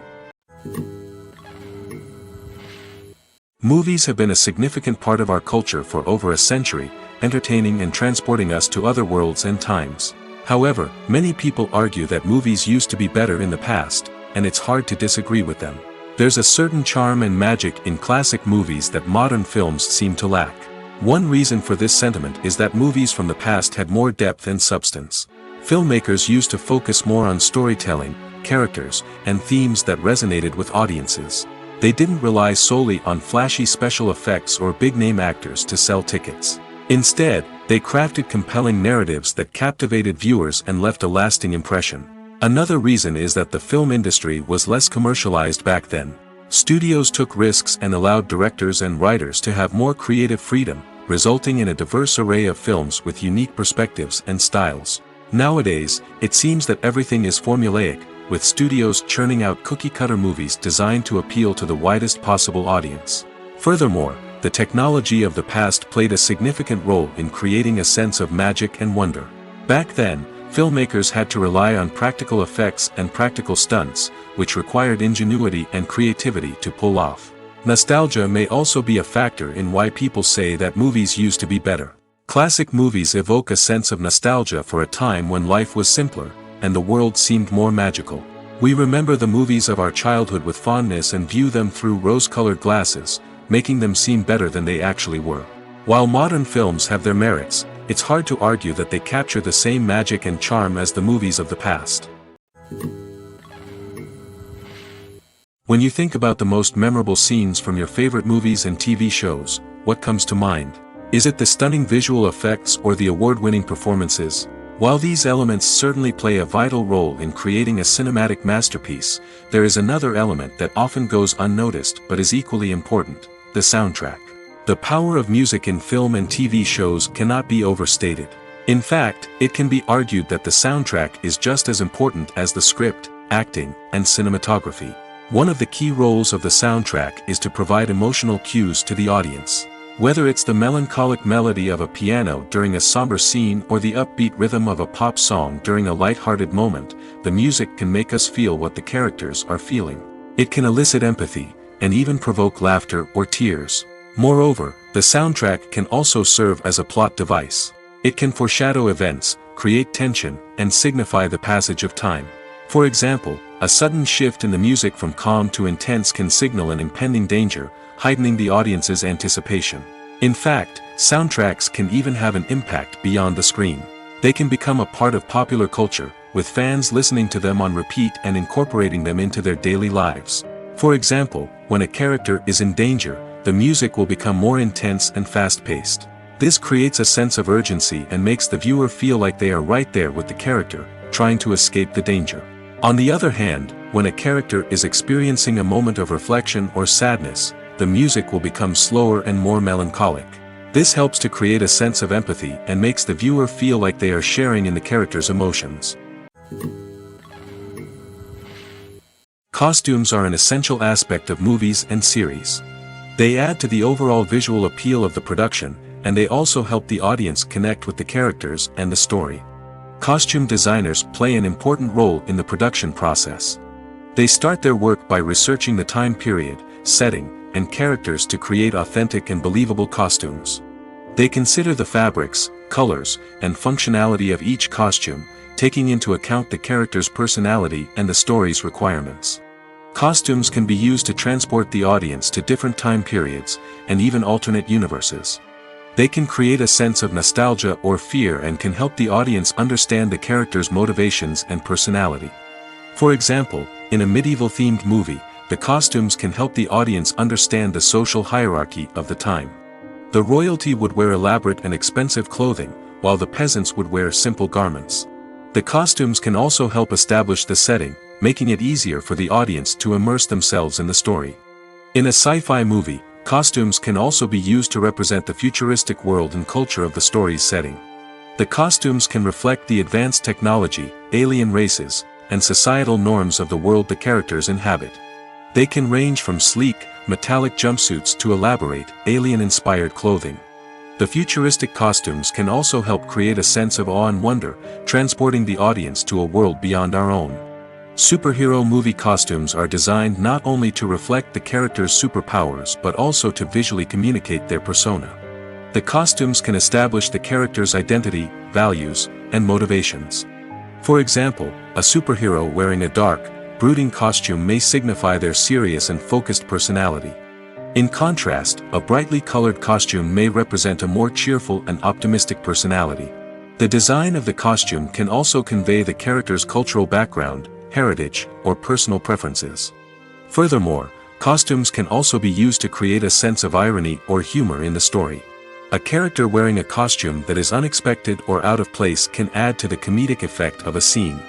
Movies have been a significant part of our culture for over a century, entertaining and transporting us to other worlds and times. However, many people argue that movies used to be better in the past, and it's hard to disagree with them. There's a certain charm and magic in classic movies that modern films seem to lack. One reason for this sentiment is that movies from the past had more depth and substance. Filmmakers used to focus more on storytelling, characters, and themes that resonated with audiences. They didn't rely solely on flashy special effects or big-name actors to sell tickets. Instead, they crafted compelling narratives that captivated viewers and left a lasting impression. Another reason is that the film industry was less commercialized back then. Studios took risks and allowed directors and writers to have more creative freedom, resulting in a diverse array of films with unique perspectives and styles. Nowadays, it seems that everything is formulaic, with studios churning out cookie-cutter movies designed to appeal to the widest possible audience. Furthermore, the technology of the past played a significant role in creating a sense of magic and wonder. Back then, filmmakers had to rely on practical effects and practical stunts, which required ingenuity and creativity to pull off. Nostalgia may also be a factor in why people say that movies used to be better. Classic movies evoke a sense of nostalgia for a time when life was simpler, and the world seemed more magical. We remember the movies of our childhood with fondness and view them through rose-colored glasses, making them seem better than they actually were. While modern films have their merits, it's hard to argue that they capture the same magic and charm as the movies of the past. When you think about the most memorable scenes from your favorite movies and TV shows, what comes to mind? Is it the stunning visual effects or the award-winning performances? While these elements certainly play a vital role in creating a cinematic masterpiece, there is another element that often goes unnoticed but is equally important: the soundtrack. The power of music in film and TV shows cannot be overstated. In fact, it can be argued that the soundtrack is just as important as the script, acting, and cinematography. One of the key roles of the soundtrack is to provide emotional cues to the audience. Whether it's the melancholic melody of a piano during a somber scene or the upbeat rhythm of a pop song during a light-hearted moment, the music can make us feel what the characters are feeling. It can elicit empathy, and even provoke laughter or tears. Moreover, the soundtrack can also serve as a plot device. It can foreshadow events, create tension, and signify the passage of time. For example, a sudden shift in the music from calm to intense can signal an impending danger, heightening the audience's anticipation. In fact, soundtracks can even have an impact beyond the screen. They can become a part of popular culture, with fans listening to them on repeat and incorporating them into their daily lives. For example, when a character is in danger, the music will become more intense and fast-paced. This creates a sense of urgency and makes the viewer feel like they are right there with the character, trying to escape the danger. On the other hand, when a character is experiencing a moment of reflection or sadness, the music will become slower and more melancholic. This helps to create a sense of empathy and makes the viewer feel like they are sharing in the character's emotions. Costumes are an essential aspect of movies and series. They add to the overall visual appeal of the production, and they also help the audience connect with the characters and the story. Costume designers play an important role in the production process. They start their work by researching the time period, setting, and characters to create authentic and believable costumes. They consider the fabrics, colors, and functionality of each costume, taking into account the character's personality and the story's requirements. Costumes can be used to transport the audience to different time periods, and even alternate universes. They can create a sense of nostalgia or fear and can help the audience understand the character's motivations and personality. For example, in a medieval-themed movie, the costumes can help the audience understand the social hierarchy of the time. The royalty would wear elaborate and expensive clothing, while the peasants would wear simple garments. The costumes can also help establish the setting, making it easier for the audience to immerse themselves in the story. In a sci-fi movie, costumes can also be used to represent the futuristic world and culture of the story's setting. The costumes can reflect the advanced technology, alien races, and societal norms of the world the characters inhabit. They can range from sleek, metallic jumpsuits to elaborate, alien-inspired clothing. The futuristic costumes can also help create a sense of awe and wonder, transporting the audience to a world beyond our own. Superhero movie costumes are designed not only to reflect the character's superpowers but also to visually communicate their persona. The costumes can establish the character's identity, values, and motivations. For example, a superhero wearing a dark, brooding costume may signify their serious and focused personality. In contrast, a brightly colored costume may represent a more cheerful and optimistic personality. The design of the costume can also convey the character's cultural background, heritage, or personal preferences. Furthermore, costumes can also be used to create a sense of irony or humor in the story. A character wearing a costume that is unexpected or out of place can add to the comedic effect of a scene.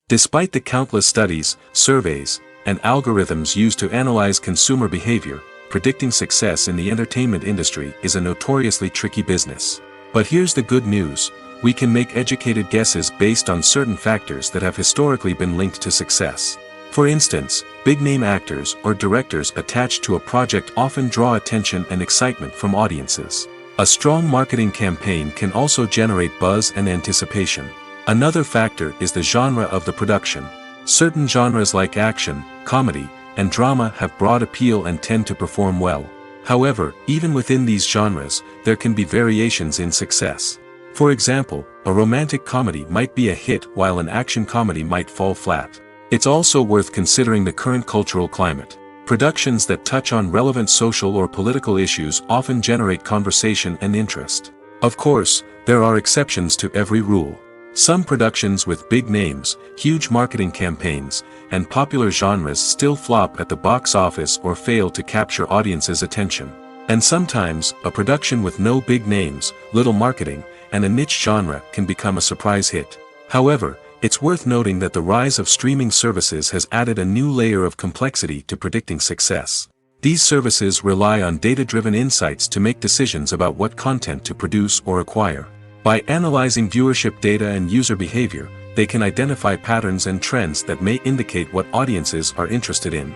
Despite the countless studies, surveys, and algorithms used to analyze consumer behavior, predicting success in the entertainment industry is a notoriously tricky business. But here's the good news: we can make educated guesses based on certain factors that have historically been linked to success. For instance, big-name actors or directors attached to a project often draw attention and excitement from audiences. A strong marketing campaign can also generate buzz and anticipation. Another factor is the genre of the production. Certain genres like action, comedy, and drama have broad appeal and tend to perform well. However, even within these genres, there can be variations in success. For example, a romantic comedy might be a hit while an action comedy might fall flat. It's also worth considering the current cultural climate. Productions that touch on relevant social or political issues often generate conversation and interest. Of course, there are exceptions to every rule. Some productions with big names, huge marketing campaigns, and popular genres still flop at the box office or fail to capture audiences' attention. And sometimes, a production with no big names, little marketing, and a niche genre can become a surprise hit. However, it's worth noting that the rise of streaming services has added a new layer of complexity to predicting success. These services rely on data-driven insights to make decisions about what content to produce or acquire. By analyzing viewership data and user behavior, they can identify patterns and trends that may indicate what audiences are interested in.